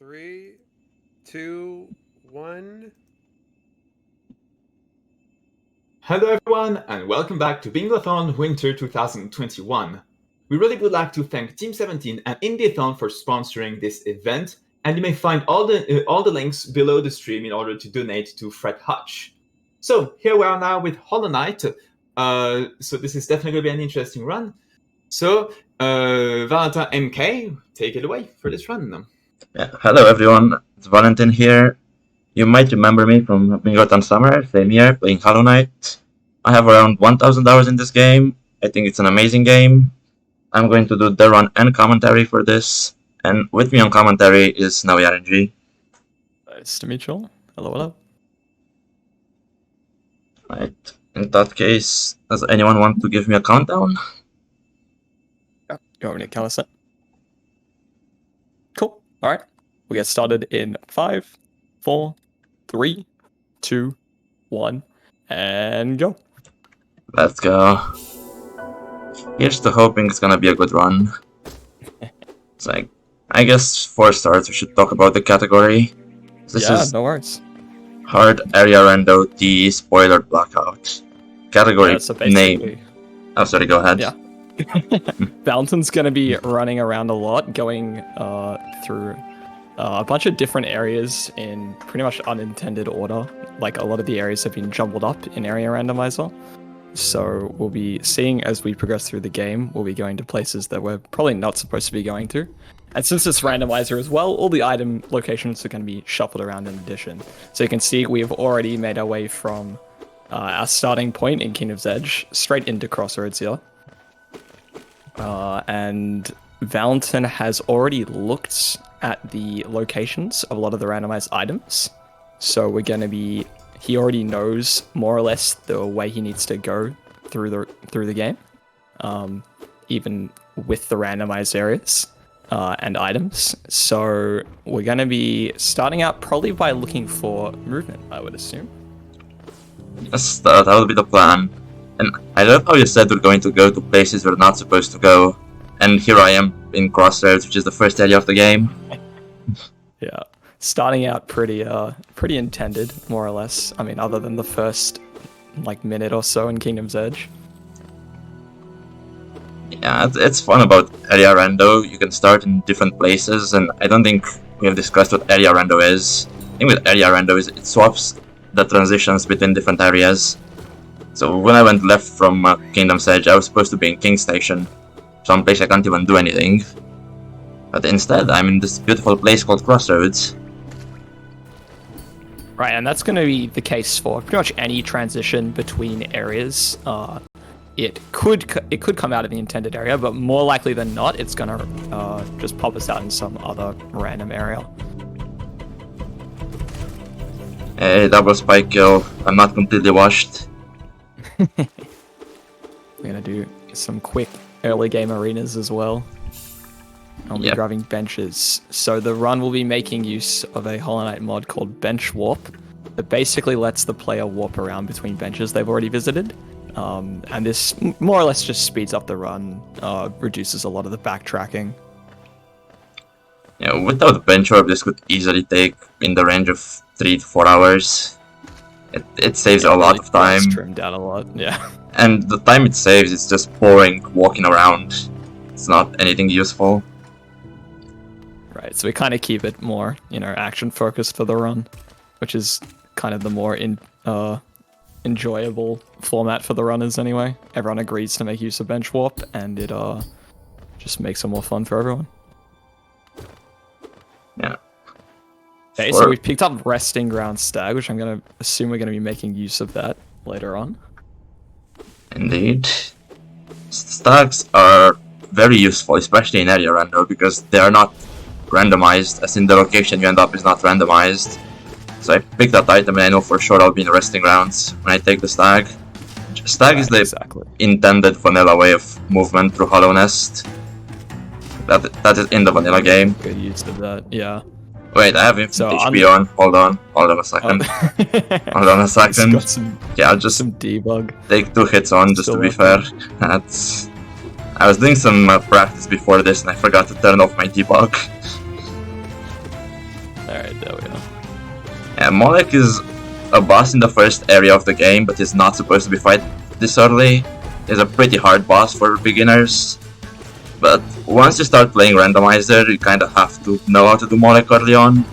3, 2, 1. Hello everyone, and welcome back to Bingothon Winter 2021. We really would like to thank Team 17 and Indieathon for sponsoring this event, and you may find all the links below the stream in order to donate to Fred Hutch. So here we are now with Hollow Knight. So this is definitely going to be an interesting run. So Valentin MK, take it away for this run. Yeah, hello everyone, it's Valentin here. You might remember me from Bingothon Summer, same year, playing Hollow Knight. I have around 1,000 hours in this game. I think it's an amazing game. I'm going to do the run and commentary for this. And with me on commentary is Navi RNG. Nice to meet you all. Hello, hello. Right, in that case, does anyone want to give me a countdown? Yeah, you want me to count us in? Cool. Alright. We get started in 5, 4, 3, 2, 1, and go. Let's go. Here's to hoping it's gonna be a good run. It's like, I guess for starts we should talk about the category. This is no worries. Hard Area Rando T Spoiler Blackout. Category name. Oh, sorry, go ahead. Yeah. Valentin's gonna be running around a lot, going through a bunch of different areas in pretty much unintended order. Like, a lot of the areas have been jumbled up in Area Randomizer. So we'll be seeing, as we progress through the game, we'll be going to places that we're probably not supposed to be going to. And since it's randomizer as well, all the item locations are going to be shuffled around in addition. So you can see we've already made our way from our starting point in Kingdom's Edge straight into Crossroads here. And Valentin has already looked at the locations of a lot of the randomized items. So we're going to be... He already knows more or less the way he needs to go through the game, even with the randomized areas and items. So we're going to be starting out probably by looking for movement, I would assume. Yes, that would be the plan. And I love how you said we're going to go to places we're not supposed to go. And here I am in Crossroads, which is the first area of the game. Yeah. Starting out pretty intended, more or less. I mean, other than the first minute or so in Kingdom's Edge. Yeah, it's fun about Area Rando. You can start in different places, and I don't think we have discussed what Area Rando is. I think with Area Rando is it swaps the transitions between different areas. So when I went left from Kingdom's Edge, I was supposed to be in King Station, some place I can't even do anything. But instead, I'm in this beautiful place called Crossroads. Right, and that's going to be the case for pretty much any transition between areas. It could come out of the intended area, but more likely than not, it's going to just pop us out in some other random area. Hey, double spike kill. I'm not completely washed. We're going to do some quick early game arenas as well. I'll be grabbing benches. So the run will be making use of a Hollow Knight mod called Bench Warp that basically lets the player warp around between benches they've already visited. And this more or less just speeds up the run, reduces a lot of the backtracking. Yeah, without Bench Warp, this could easily take in the range of 3 to 4 hours. It saves a lot of time. It's trimmed down a lot, yeah. And the time it saves is just boring walking around. It's not anything useful. Right, so we kind of keep it more, action focused for the run, which is kind of the more enjoyable format for the runners anyway. Everyone agrees to make use of Bench Warp, and it just makes it more fun for everyone. Yeah. Okay, so we've picked up Resting Ground Stag, which I'm going to assume we're going to be making use of that later on. Indeed. Stags are very useful, especially in Area Rando, because they are not randomized, as in the location you end up is not randomized. So I picked that item and I know for sure I'll be in resting grounds when I take the stag. Stag is the intended vanilla way of movement through Hollow Nest. That is in the vanilla game. Good use of that, yeah. Wait, I have infinite HP on. Hold on a second. Hold on a second. Yeah, I'll just some debug. Take 2 hits on, just to be fair. I was doing some practice before this and I forgot to turn off my debug. Alright, there we are. Yeah, Molek is a boss in the first area of the game, but is not supposed to be fight this early. He's a pretty hard boss for beginners. But once you start playing Randomizer, you kind of have to know how to do Molek early on.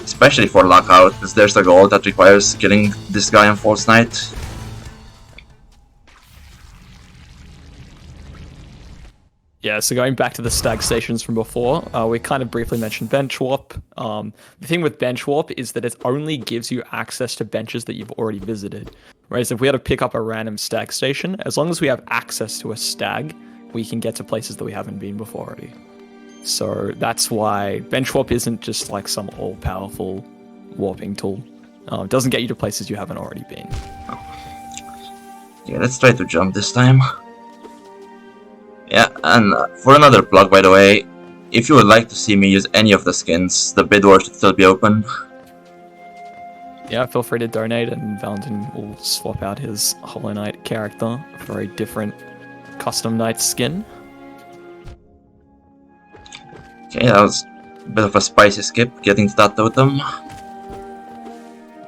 Especially for Blackout, because there's a goal that requires killing this guy on False Night. Yeah, so going back to the stag stations from before, we kind of briefly mentioned bench warp. The thing with bench warp is that it only gives you access to benches that you've already visited. Whereas if we had to pick up a random stag station, as long as we have access to a stag, we can get to places that we haven't been before already. So that's why bench warp isn't just like some all-powerful warping tool. It doesn't get you to places you haven't already been. Yeah, let's try to jump this time. Yeah, and for another plug, by the way, if you would like to see me use any of the skins, the bid war should still be open. Yeah, feel free to donate, and Valentin will swap out his Hollow Knight character for a different custom Knight skin. Okay, that was a bit of a spicy skip, getting to that totem.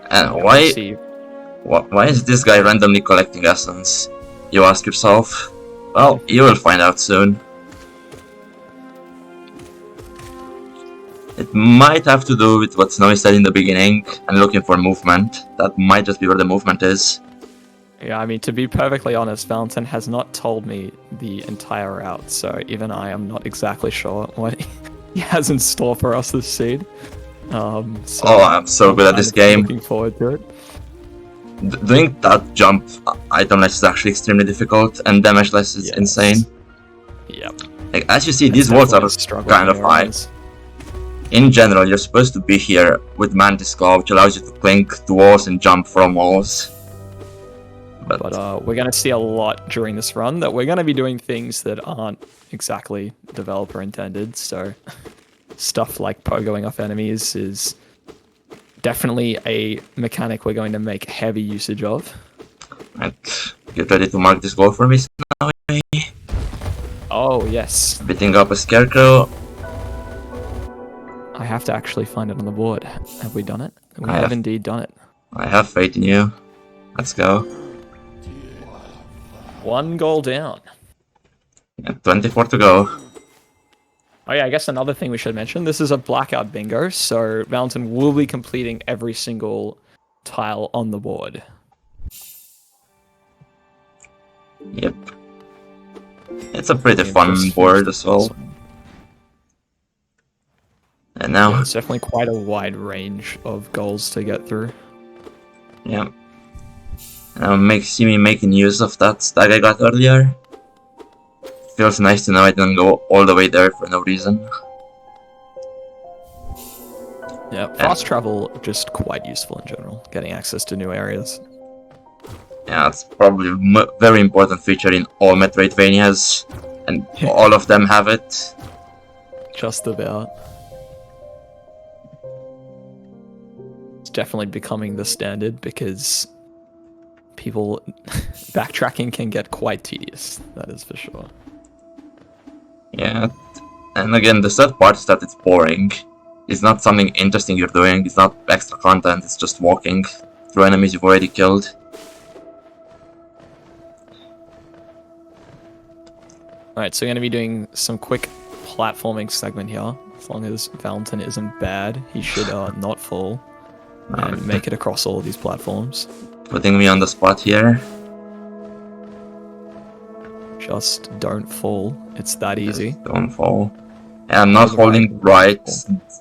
And why is this guy randomly collecting essence? You ask yourself. Well, you will find out soon. It might have to do with what Snowy said in the beginning, and looking for movement. That might just be where the movement is. Yeah, I mean, to be perfectly honest, Valentin has not told me the entire route, so even I am not exactly sure what he has in store for us this seed. So I'm so good at this game. Looking forward to it. Doing that jump itemless is actually extremely difficult, and damageless is insane. Yep. Like, as you see, these walls are kind of high. In general, you're supposed to be here with Mantis Claw, which allows you to cling to walls and jump from walls. But we're going to see a lot during this run that we're going to be doing things that aren't exactly developer intended, so stuff like pogoing off enemies is definitely a mechanic we're going to make heavy usage of. Right. Get ready to mark this goal for me, Snowy. Oh, yes. Beating up a scarecrow. I have to actually find it on the board. Have we done it? We have indeed done it. I have faith in you. Let's go. 1 goal down. Yeah, 24 to go. Oh yeah, I guess another thing we should mention, this is a Blackout bingo, so Valentin will be completing every single tile on the board. Yep. It's a pretty fun board as well. And now... Yeah, it's definitely quite a wide range of goals to get through. Yeah. Now see me making use of that stag I got earlier. Feels nice to know I didn't go all the way there for no reason. Yeah, fast travel just quite useful in general, getting access to new areas. Yeah, it's probably a very important feature in all Metroidvanias, and all of them have it. Just about. It's definitely becoming the standard because people backtracking can get quite tedious, that is for sure. Yeah, and again, the sad part is that it's boring. It's not something interesting you're doing, it's not extra content, it's just walking through enemies you've already killed. Alright, so we're going to be doing some quick platforming segment here. As long as Valentin isn't bad, he should not fall and make it across all of these platforms. Putting me on the spot here. Just don't fall. It's that easy. Just don't fall. Yeah, I'm not holding right.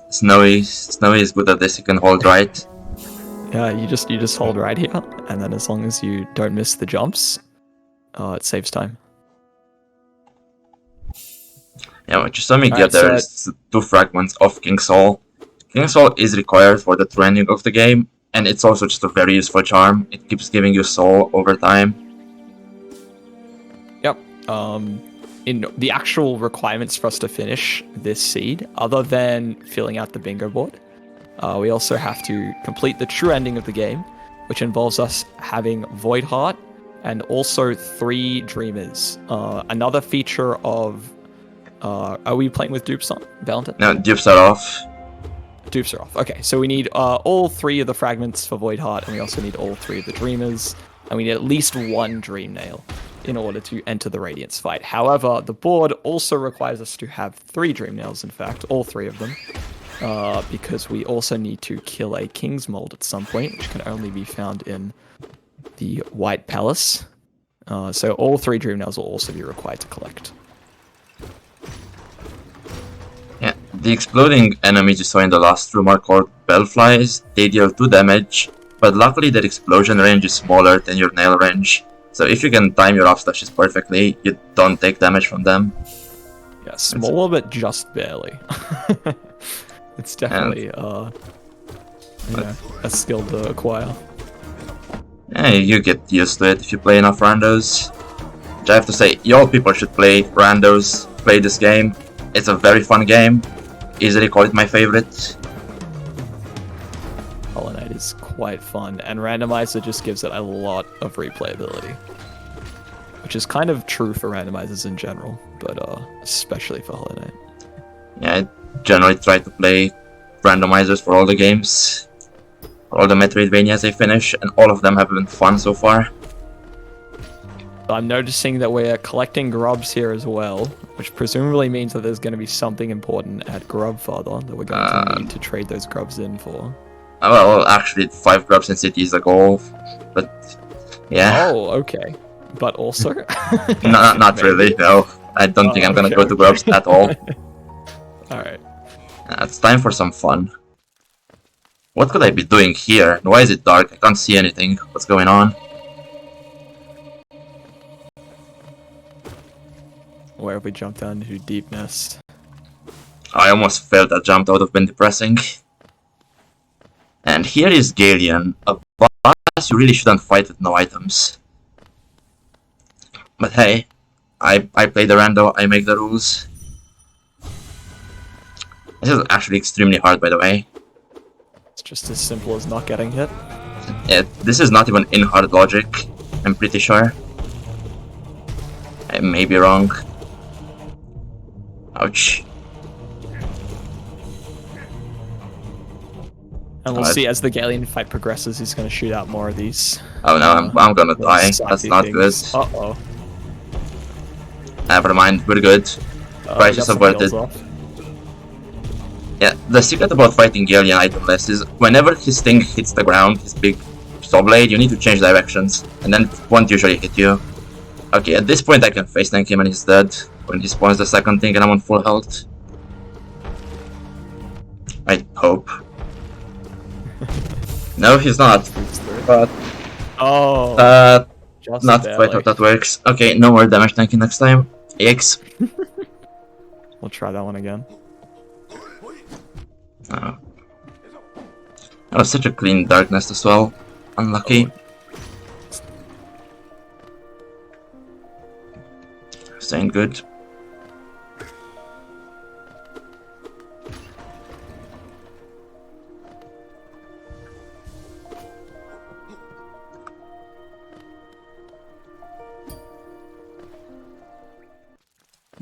Snowy is good at this. He can hold right. Yeah, you just hold right here, and then as long as you don't miss the jumps, it saves time. Yeah, what you saw me get there is 2 fragments of King's Soul. King's Soul is required for the true ending of the game, and it's also just a very useful charm. It keeps giving you soul over time. Yep. In the actual requirements for us to finish this seed, other than filling out the bingo board, we also have to complete the true ending of the game, which involves us having Void Heart and also 3 Dreamers. Another feature of... are we playing with dupes on, Valentin? No, dupes are off. Dupes are off. Okay, so we need all 3 of the fragments for Void Heart, and we also need all 3 of the Dreamers, and we need at least 1 Dream Nail in order to enter the Radiance fight. However, the board also requires us to have 3 Dream Nails, in fact, all 3 of them, because we also need to kill a King's Mold at some point, which can only be found in the White Palace. So all 3 Dream Nails will also be required to collect. Yeah, the exploding enemies you saw in the last room are called Bellflies. They deal 2 damage, but luckily their explosion range is smaller than your nail range. So if you can time your off slashes perfectly, you don't take damage from them. Yeah, smaller but just barely. It's definitely a skill to acquire. Yeah, you get used to it if you play enough randos. Which I have to say, all people should play randos, play this game. It's a very fun game. Easily call it my favorite. Hollow Knight is quite fun, and Randomizer just gives it a lot of replayability. Which is kind of true for randomizers in general, but especially for Hollow Knight. Yeah, I generally try to play randomizers for all the games. For all the Metroidvanias I finish, and all of them have been fun so far. I'm noticing that we're collecting grubs here as well, which presumably means that there's going to be something important at Grub Father that we're going to need to trade those grubs in for. Well, actually, 5 grubs in city is a goal, but yeah. Oh, okay. But also? No, not really, no. I don't think I'm gonna go to grubs at all. Alright. It's time for some fun. What could I be doing here? Why is it dark? I can't see anything. What's going on? Where have we jumped down to Deep Nest? I almost felt that jump. That would have been depressing. And here is Galeon, a boss you really shouldn't fight with no items. But hey, I play the rando, I make the rules. This is actually extremely hard, by the way. It's just as simple as not getting hit. Yeah, this is not even in hard logic, I'm pretty sure. I may be wrong. Ouch. And we'll see as the Galeon fight progresses, he's going to shoot out more of these. Oh no, I'm gonna die. That's not good. Uh-oh. Never mind, we're good. Righteous averted. Yeah, the secret about fighting Galeon itemless is whenever his thing hits the ground, his big saw blade, you need to change directions, and then it won't usually hit you. Okay, at this point I can face tank him and he's dead. When he spawns the second thing and I'm on full health. I hope. No, he's not. But just not barely. quite how that works. Okay, no more damage tanking next time. X. We'll try that one again. Oh. That was such a clean darkness as well. Unlucky. Staying good.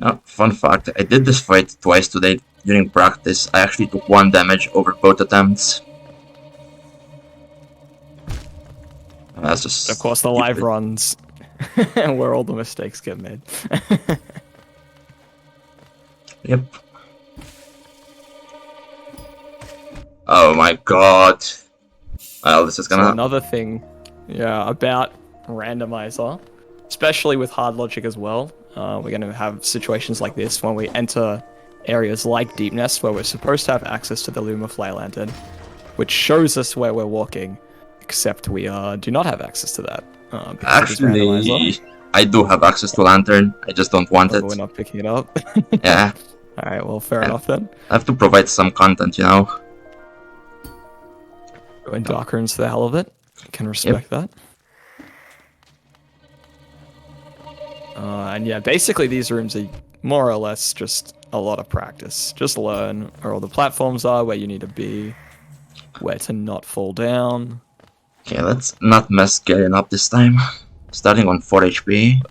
Oh, fun fact, I did this fight twice today during practice. I actually took 1 damage over both attempts. That's just... Of course, the live runs where all the mistakes get made. Yep. Oh my god. Well, this is gonna... So another thing, about randomizer, especially with hard logic as well. We're going to have situations like this when we enter areas like Deep Nest where we're supposed to have access to the Luma Fly Lantern, which shows us where we're walking, except we do not have access to that. Actually, I do have access to Lantern, I just don't want it. We're not picking it up. Yeah. Alright, well, fair enough then. I have to provide some content, you know. Going dark runes for the hell of it. Can respect that. And yeah, basically these rooms are more or less just a lot of practice. Just learn where all the platforms are, where you need to be, where to not fall down. Okay, let's not mess Galeon up this time. Starting on 4 HP.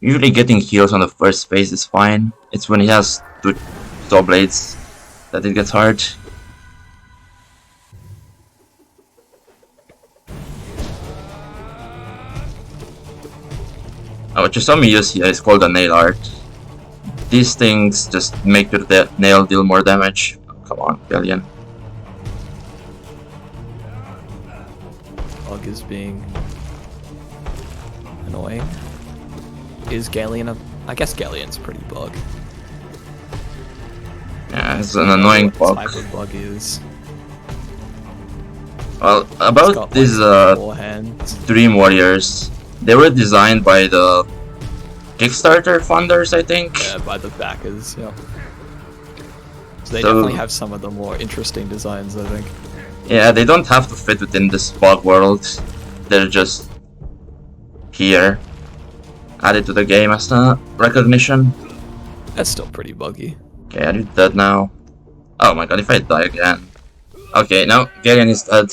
Usually getting heals on the first phase is fine. It's when he has 2 saw blades that it gets hard. Oh, what you saw me use here is called a nail art. These things just make your nail deal more damage. Oh, come on, Galleon. Bug is being annoying. Is Galleon a... I guess Galleon's pretty bug. Yeah, it's an annoying What bug. type of bug is. Well, It's about got, these like, 4 hands. Dream Warriors, they were designed by the Kickstarter funders, I think. Yeah, by the backers, yeah. So they So- definitely have some of the more interesting designs, I think. Yeah, they don't have to fit within this bug world. They're just here, added to the game as a recognition. That's still pretty buggy. Okay, are you dead now? Oh my god, if I die again. Okay, no, Galleon is dead.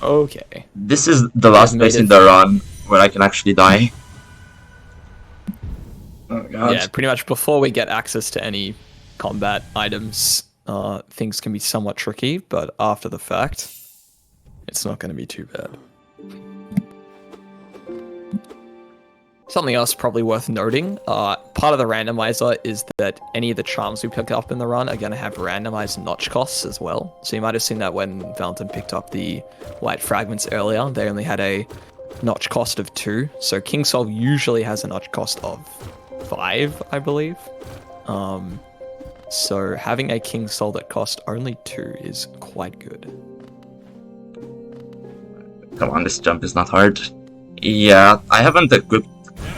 Okay. This is the last made place in it- the run where I can actually die. Oh god. Yeah, pretty much before we get access to any combat items, things can be somewhat tricky, but after the fact, it's not going to be too bad. Something else probably worth noting, part of the randomizer is that any of the charms we pick up in the run are going to have randomized notch costs as well. So you might have seen that when Valentin picked up the white fragments earlier, they only had a notch cost of 2. So King Soul usually has a notch cost of 5, I believe. So having a King Soul that cost only 2 is quite good. Come on, this jump is not hard. Yeah, I haven't equipped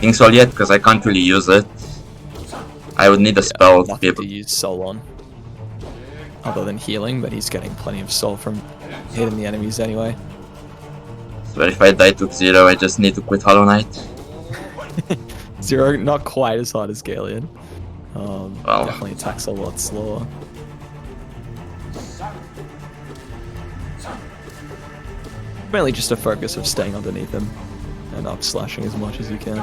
King Soul yet because I can't really use it. I would need a spell to be Nothing able to use Soul on. Other than healing, but he's getting plenty of Soul from hitting the enemies anyway. So if I die to 0, I just need to quit Hollow Knight. 0, not quite as hard as Galleon. Well. Definitely attacks a lot slower. Mainly just a focus of staying underneath him and up slashing as much as you can.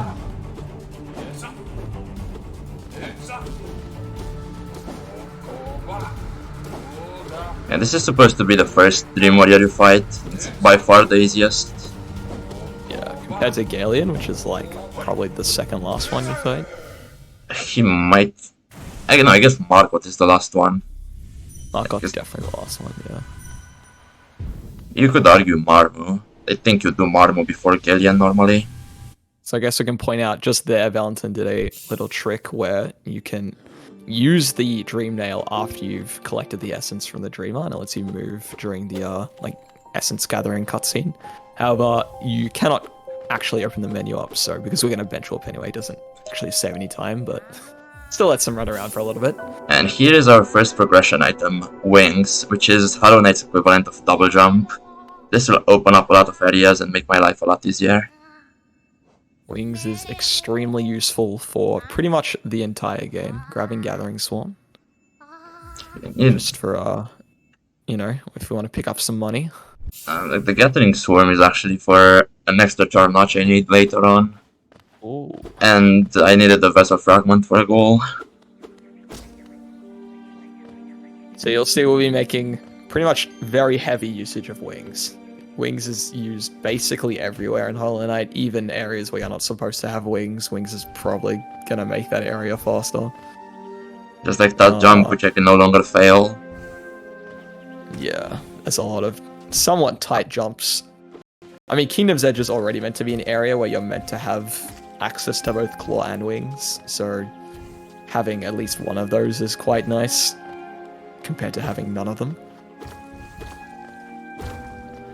Yeah, this is supposed to be the first Dream Warrior you fight. It's by far the easiest. Yeah, compared to Galleon, which is like probably the second last one you fight. He might... I don't know, I guess Margot is the last one. Margot's definitely the last one, yeah. You could argue Marmu. I think you do Marmu before Galleon normally. So I guess we can point out just there, Valentin did a little trick where you can use the Dream Nail after you've collected the essence from the Dreamer, and it lets you move during the like essence gathering cutscene. However, you cannot actually open the menu up, so because we're going to bench warp anyway, it doesn't actually save any time, but still lets them run around for a little bit. And here is our first progression item, Wings, which is Hollow Knight's equivalent of double jump. This will open up a lot of areas and make my life a lot easier. Wings is extremely useful for pretty much the entire game. Grabbing Gathering Swarm. Just for, you know, if we want to pick up some money. Like the Gathering Swarm is actually for an extra charm notch I need later on. Ooh. And I needed the Vessel Fragment for a goal. So you'll see we'll be making pretty much very heavy usage of Wings. Wings is used basically everywhere in Hollow Knight, even areas where you're not supposed to have Wings. Wings is probably going to make that area faster. Just like that jump, which I can no longer fail. Yeah, there's a lot of somewhat tight jumps. I mean, Kingdom's Edge is already meant to be an area where you're meant to have access to both Claw and Wings, so having at least one of those is quite nice, compared to having none of them.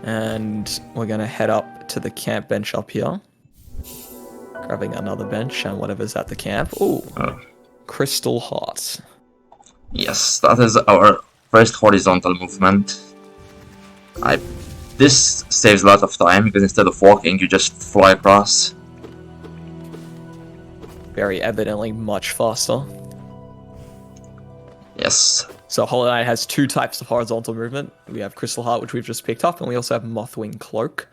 And we're going to head up to the camp bench up here. Grabbing another bench and whatever's at the camp. Ooh, Crystal Heart. Yes, that is our first horizontal movement. This saves a lot of time, because instead of walking, you just fly across. Very evidently much faster. Yes. So Hollow Knight has 2 types of horizontal movement. We have Crystal Heart, which we've just picked up, and we also have Mothwing Cloak,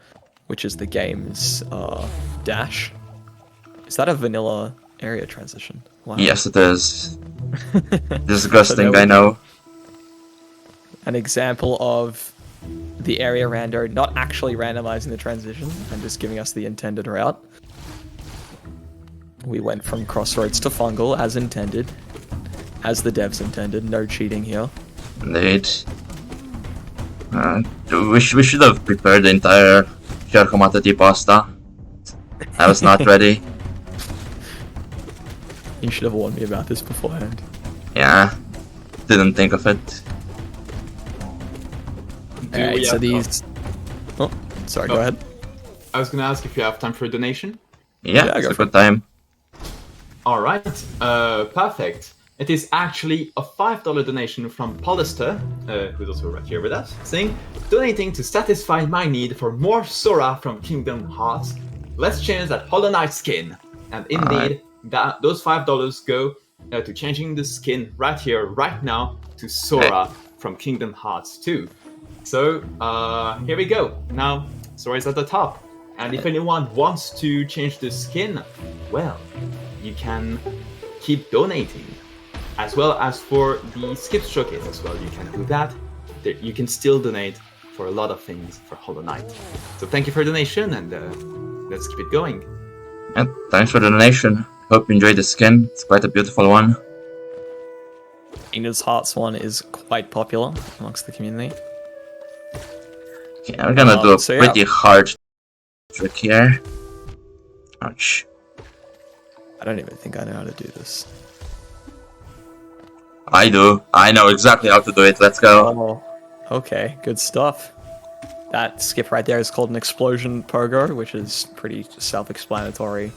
which is the game's dash. Is that a vanilla area transition? Wow. Yes, it is. Disgusting, I know. an example of the area rando not actually randomizing the transition and just giving us the intended route. We went from crossroads to fungal as intended, as the devs intended. No cheating here. Indeed. We should have prepared the entire Fiorcomatati pasta. I was not ready. You should have warned me about this beforehand. Yeah, didn't think of it. Alright, so these... Oh, sorry, go ahead. I was gonna ask if you have time for a donation. Yeah, Yeah, it's go a for good time. Alright, perfect. It is actually a $5 donation from Polyster, who's also right here with us, saying, donating to satisfy my need for more Sora from Kingdom Hearts. Let's change that Hollow Knight skin. And indeed, those $5 go to changing the skin right here, right now, to Sora from Kingdom Hearts 2. So, here we go. Now, Sora is at the top. And if anyone wants to change the skin, well, you can keep donating. As well as for the skip showcase as well, you can do that. You can still donate for a lot of things for Hollow Knight. So thank you for the donation, and let's keep it going. And thanks for the donation. Hope you enjoyed the skin. It's quite a beautiful one. Kingdom Hearts one is quite popular amongst the community. Okay, we're gonna do a so pretty hard trick here. Ouch. I don't even think I know how to do this. I do. I know exactly how to do it. Let's go. Oh, okay, good stuff. That skip right there is called an explosion pogo, which is pretty self-explanatory.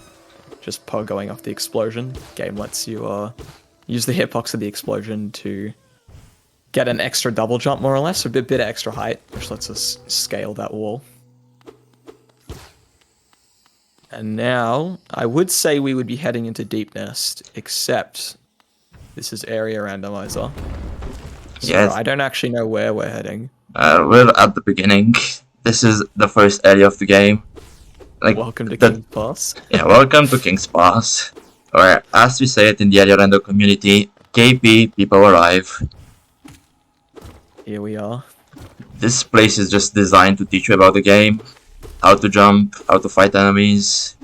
Just pogoing off the explosion. Game lets you use the hitbox of the explosion to get an extra double jump, more or less, a bit of extra height, which lets us scale that wall. And now, I would say we would be heading into Deep Nest, except this is area randomizer. So Yes. I don't actually know where we're heading. We're at the beginning. This is the first area of the game. Like, Welcome to King's Pass. Yeah, welcome to King's Pass. Or, as we say it in the area rando community, KP, people arrive. Here we are. This place is just designed to teach you about the game. How to jump, how to fight enemies.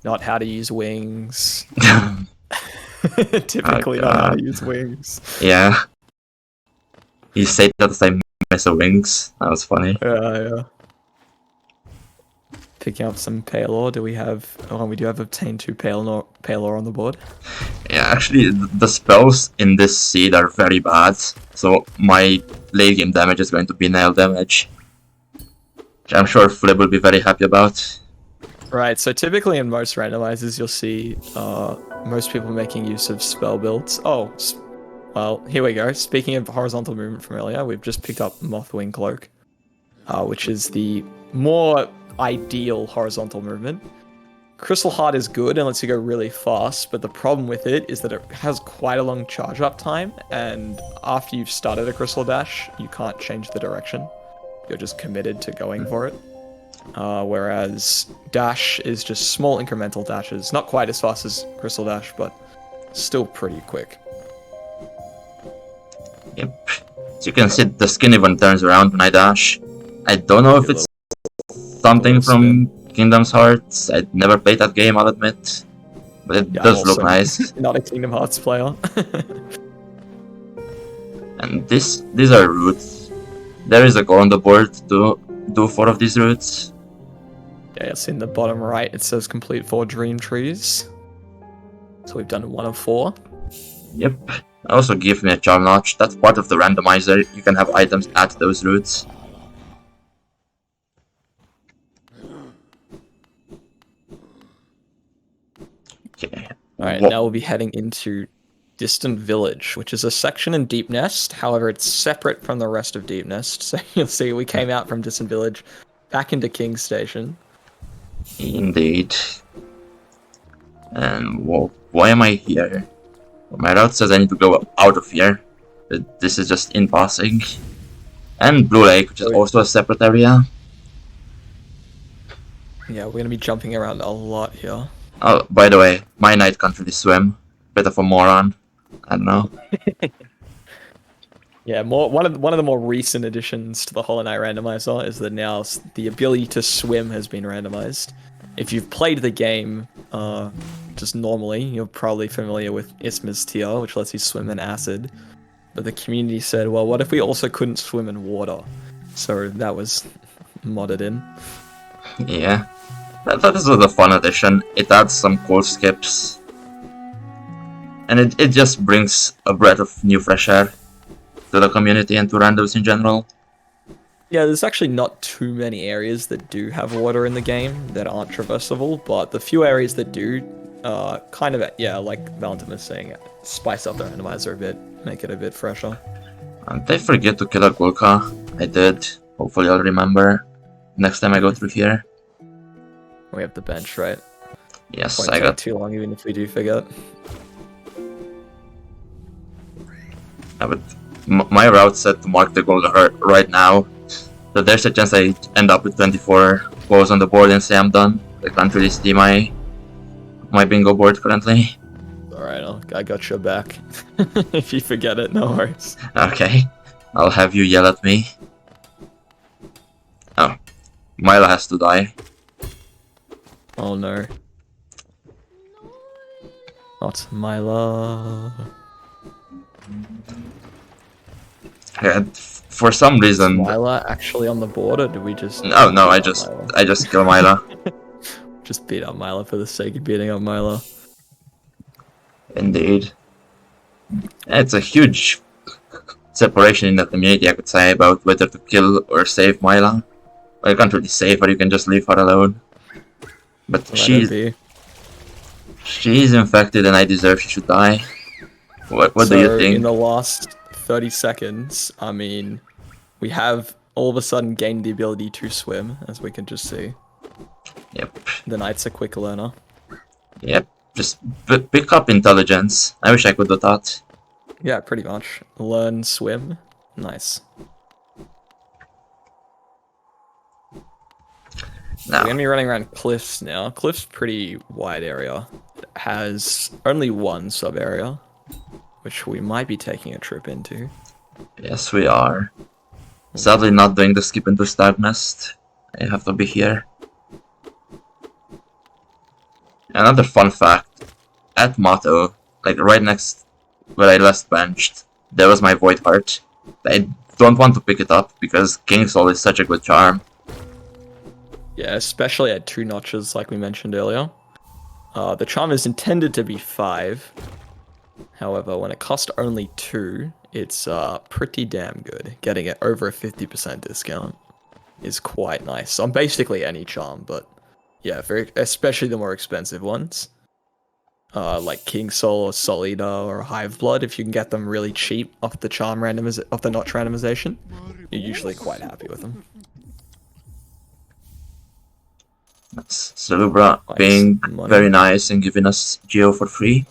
Not how to use wings. Yeah. Typically not how to use wings. He said that as I miss the wings. That was funny. Yeah. Picking up some Paylor. Do we have... Oh, we do have obtained 2 Paylor on the board. Yeah, actually, the spells in this seed are very bad. So my late game damage is going to be nail damage. Which I'm sure Flip will be very happy about. Right, so typically in most randomizers, you'll see most people making use of spell builds. Oh, well, here we go. Speaking of horizontal movement from earlier, we've just picked up Mothwing Cloak, which is the more ideal horizontal movement. Crystal Heart is good and lets you go really fast, but the problem with it is that it has quite a long charge up time, and after you've started a Crystal Dash, you can't change the direction. You're just committed to going for it. Whereas Dash is just small incremental dashes. Not quite as fast as Crystal Dash, but still pretty quick. Yep. So you can see the skin even turns around when I dash. I don't know if it's something from Kingdom Hearts. I'd never played that game, I'll admit. But it does look nice. Not a Kingdom Hearts player. And these are routes. There is a goal on the board to do 4 of these routes. Yeah, it's in the bottom right. It says complete 4 dream trees. So we've done 1 of 4. Yep. Also give me a charm notch. That's part of the randomizer. You can have items at those routes. Okay. Alright, now we'll be heading into Distant Village, which is a section in Deep Nest. However, it's separate from the rest of Deep Nest. So you'll see we came out from Distant Village back into King's Station. Indeed. And why am I here? My route says I need to go out of here. But this is just in passing. And Blue Lake, which is also a separate area. Yeah, we're going to be jumping around a lot here. Oh, by the way, my knight can't really swim. Bit of a moron. I don't know. Yeah, one of the more recent additions to the Hollow Knight randomizer is that now the ability to swim has been randomized. If you've played the game just normally, you're probably familiar with Isma's tier, which lets you swim in acid. But the community said, well, what if we also couldn't swim in water? So that was modded in. Yeah. That is a fun addition. It adds some cool skips. And it just brings a breath of new fresh air to the community and to randos in general. Yeah, there's actually not too many areas that do have water in the game that aren't traversable, but the few areas that do, kind of, yeah, like Valentin was saying, spice up the randomizer a bit, make it a bit fresher. And I forget to kill a Gulka. I did. Hopefully I'll remember next time I go through here. We have the bench, right? Yes, Won't I take got... too long even if we do forget. But my route set to mark the Gulka right now. So there's a chance I end up with 24 balls on the board and say I'm done. I can't really see my bingo board currently. Alright, I got your back. If you forget it, no worries. Okay, I'll have you yell at me. Oh, Mila has to die. Oh no. Not Mila. And for some reason... Mila actually on the board, or did we just... No, I just kill Mila. Just beat up Mila for the sake of beating up Mila. Indeed. It's a huge separation in the community, I could say, about whether to kill or save Mila. Well, you can't really save her, you can just leave her alone. But she's infected and I deserve she should die. What do you think? In the last 30 seconds, I mean, we have all of a sudden gained the ability to swim, as we can just see. Yep. The Knight's a quick learner. Yep. Just pick up intelligence. I wish I could do that. Yeah, pretty much. Learn swim. Nice. Now, We're gonna be running around cliffs now. Cliff's pretty wide area. It has only one sub area, which we might be taking a trip into. yes, we are. Sadly, not doing the skip into Stag Nest. I have to be here. Another fun fact, at Motto, like right next where I last benched, there was my Void Heart. I don't want to pick it up because King Soul is such a good charm. Yeah, especially at 2 notches, like we mentioned earlier. The charm is intended to be 5. However, when it costs only 2, it's pretty damn good. Getting it over a 50% discount is quite nice on basically any charm, but yeah, especially the more expensive ones. Like King Soul or Soul Eater or Hive Blood, if you can get them really cheap off the charm off the notch randomization, you're usually quite happy with them. That's Celubra being very nice and giving us Geo for free.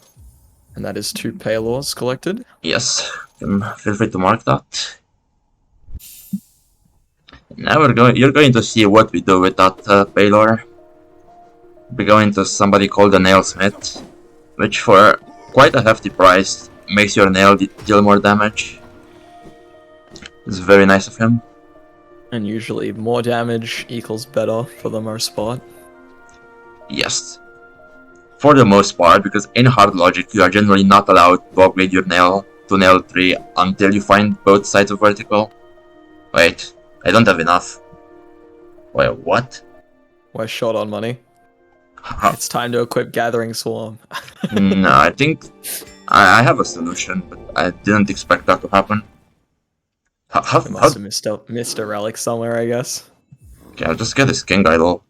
And that is 2 Paylors collected. Yes, feel free to mark that. Now you're going to see what we do with that Paylor. We're going to somebody called the Nailsmith, which for quite a hefty price makes your nail deal more damage. It's very nice of him. And usually more damage equals better for the most part. Yes. For the most part, because in hard logic you are generally not allowed to upgrade your nail to nail 3 until you find both sides of vertical. Wait, I don't have enough. Wait, what? We're short on money. It's time to equip Gathering Swarm. No, I think I have a solution, but I didn't expect that to happen. We must have missed a relic somewhere, I guess. Okay, I'll just get this King Idol.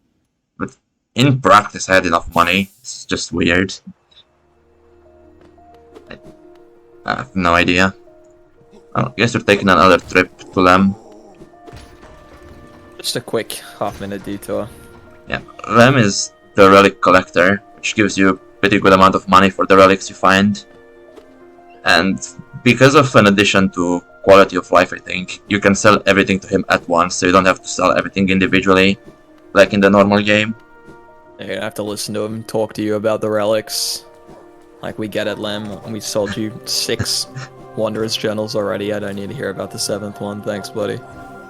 But in practice I had enough money. It's just weird. I have no idea. I guess we're taking another trip to Lem. Just a quick half-minute detour. Yeah, Lem is the relic collector, which gives you a pretty good amount of money for the relics you find. And because of an addition to quality of life, I think, you can sell everything to him at once, so you don't have to sell everything individually, like in the normal game. You're gonna have to listen to him talk to you about the relics. Like we get at Lem, and we sold you 6 Wanderer's journals already. I don't need to hear about the 7th one. Thanks, buddy.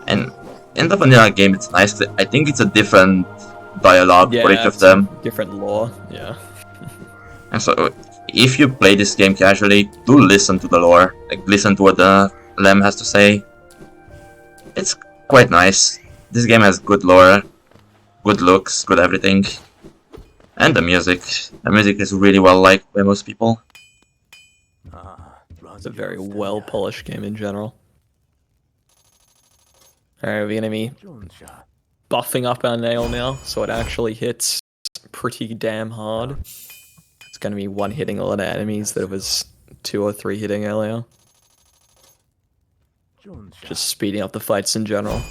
And in the vanilla game, it's nice. 'Cause I think it's a different dialogue Yeah, for each of it's them. different lore. Yeah. And so, if you play this game casually, do listen to the lore. Like, listen to what the Lem has to say. It's quite nice. This game has good lore, good looks, good everything. And the music. The music is really well liked by most people. It's a very well polished game in general. Alright, we're gonna be buffing up our nail now, so it actually hits pretty damn hard. It's gonna be one hitting a lot of enemies that it was 2 or 3 hitting earlier. Just speeding up the fights in general.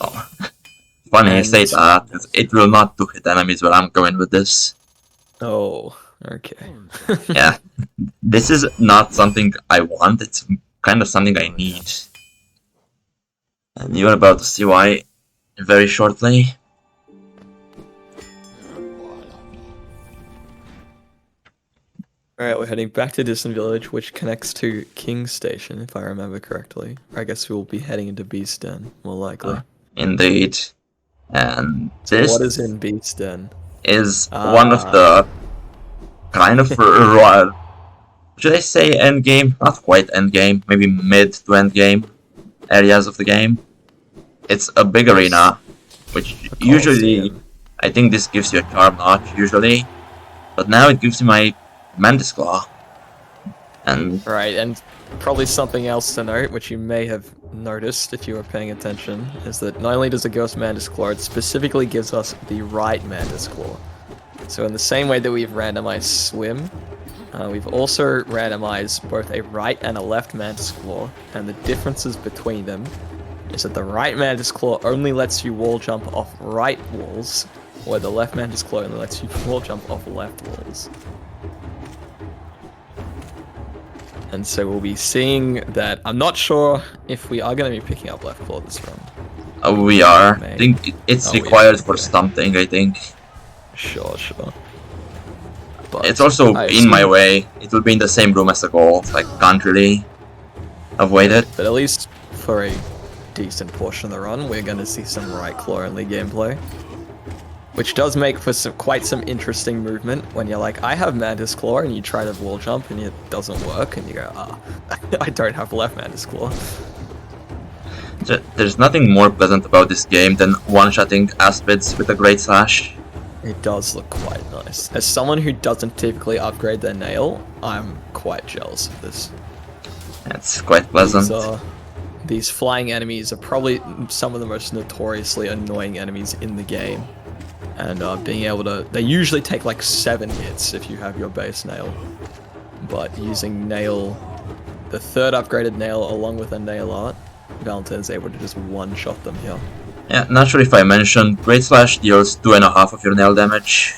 Oh. Funny you say that, 'cause it will not do hit enemies where I'm going with this. Oh, okay. Yeah, this is not something I want, it's kind of something I need. And you're about to see why very shortly. Alright, we're heading back to Distant Village, which connects to King Station, if I remember correctly. I guess we'll be heading into Beast Den, more likely. Indeed. And So this what is in Beast Den? is one of the kind of should I say end game? Not quite end game, maybe mid to end game areas of the game. It's a big arena, which usually I think this gives you a charm notch usually, but now it gives you my Mantis Claw. And Right, and probably something else to note, which you may have noticed if you were paying attention, is that not only does it give us Mantis Claw, it specifically gives us the right Mantis Claw. So in the same way that we've randomized Swim, we've also randomized both a right and a left Mantis Claw, and the differences between them is that the right Mantis Claw only lets you wall jump off right walls, where the left Mantis Claw only lets you wall jump off left walls. And so we'll be seeing that. I'm not sure if we are going to be picking up left claw this run. we are. I Maybe. think it's We required are, for okay. something, I think. Sure. But It's also I in my assume- way. It will be in the same room as the goal, so I can't really avoid it. But at least for a decent portion of the run, we're going to see some right claw only gameplay. Which does make for quite some interesting movement when you're like, I have Mantis Claw, and you try to wall jump and it doesn't work, and you go, I don't have left Mantis Claw. There's nothing more pleasant about this game than one-shotting Aspids with a Great Slash. It does look quite nice. As someone who doesn't typically upgrade their nail, I'm quite jealous of this. It's quite pleasant. These flying enemies are probably some of the most notoriously annoying enemies in the game. And being able to... They usually take like 7 hits if you have your base nail. But using nail... The 3rd upgraded nail along with a nail art, Valentine is able to just one-shot them here. Yeah, not sure if I mentioned, Great Slash deals 2.5 of your nail damage.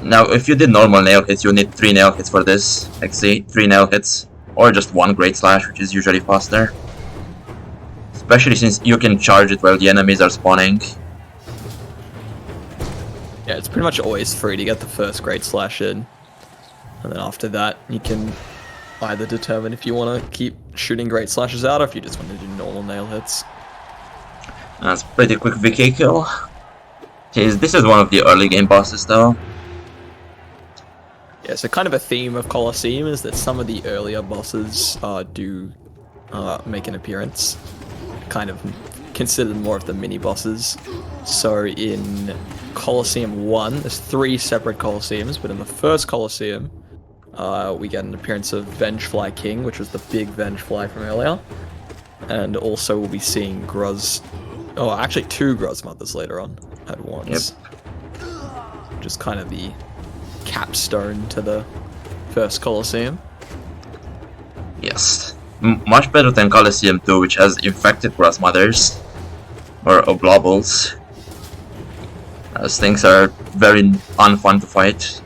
Now, if you did normal nail hits, you need 3 nail hits for this. Like, see, 3 nail hits. Or just 1 Great Slash, which is usually faster. Especially since you can charge it while the enemies are spawning. Yeah, it's pretty much always free to get the first Great Slash in. And then after that, you can either determine if you want to keep shooting Great Slashes out or if you just want to do normal nail hits. That's pretty quick VK kill. This is one of the early game bosses though. Yeah, so kind of a theme of Colosseum is that some of the earlier bosses do make an appearance. Kind of considered more of the mini-bosses. So in Colosseum 1, there's 3 separate Colosseums, but in the first Colosseum, we get an appearance of Vengefly King, which was the big Vengefly from earlier. And also we'll be seeing Groz... Oh, actually 2 Groz Mothers later on at once. Yep. Just kind of the capstone to the first Colosseum. Yes. Much better than Colosseum 2, which has infected Gross Mothers. Or Oblobles. Those things are very unfun to fight.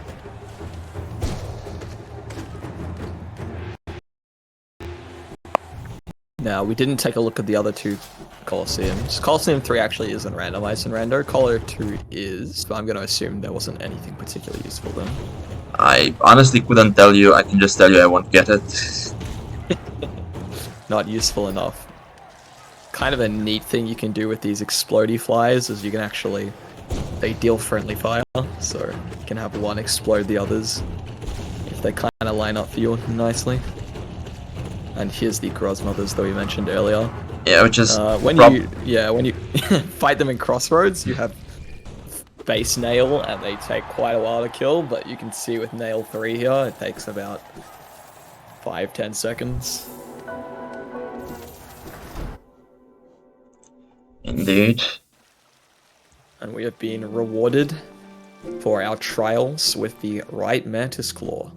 Now, we didn't take a look at the other 2 Colosseums. Colosseum 3 actually isn't randomized in Rando. Colo 2 is, but I'm going to assume there wasn't anything particularly useful then. I honestly couldn't tell you. I can just tell you I won't get it. Not useful enough. Kind of a neat thing you can do with these explodey flyers is you can actually... They deal friendly fire, so you can have one explode the others if they kind of line up for you nicely. And here's the Grozmothers that we mentioned earlier. Yeah, which is when you fight them in Crossroads, you have base nail, and they take quite a while to kill. But you can see with nail 3 here, it takes about 5-10 seconds. Indeed. And we have been rewarded for our trials with the right Mantis Claw.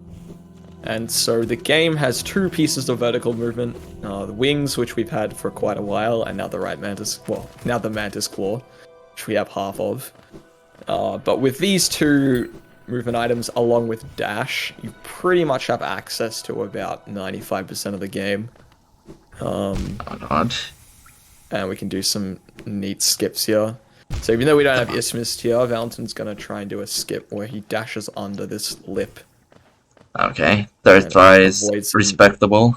And so the game has 2 pieces of vertical movement, the wings, which we've had for quite a while, and now the right Mantis, well, now the Mantis Claw, which we have half of. But with these 2 movement items, along with dash, you pretty much have access to about 95% of the game. God. And we can do some neat skips here. So even though we don't have Isthmus here, Valentin's gonna try and do a skip where he dashes under this lip. Okay, third try is respectable.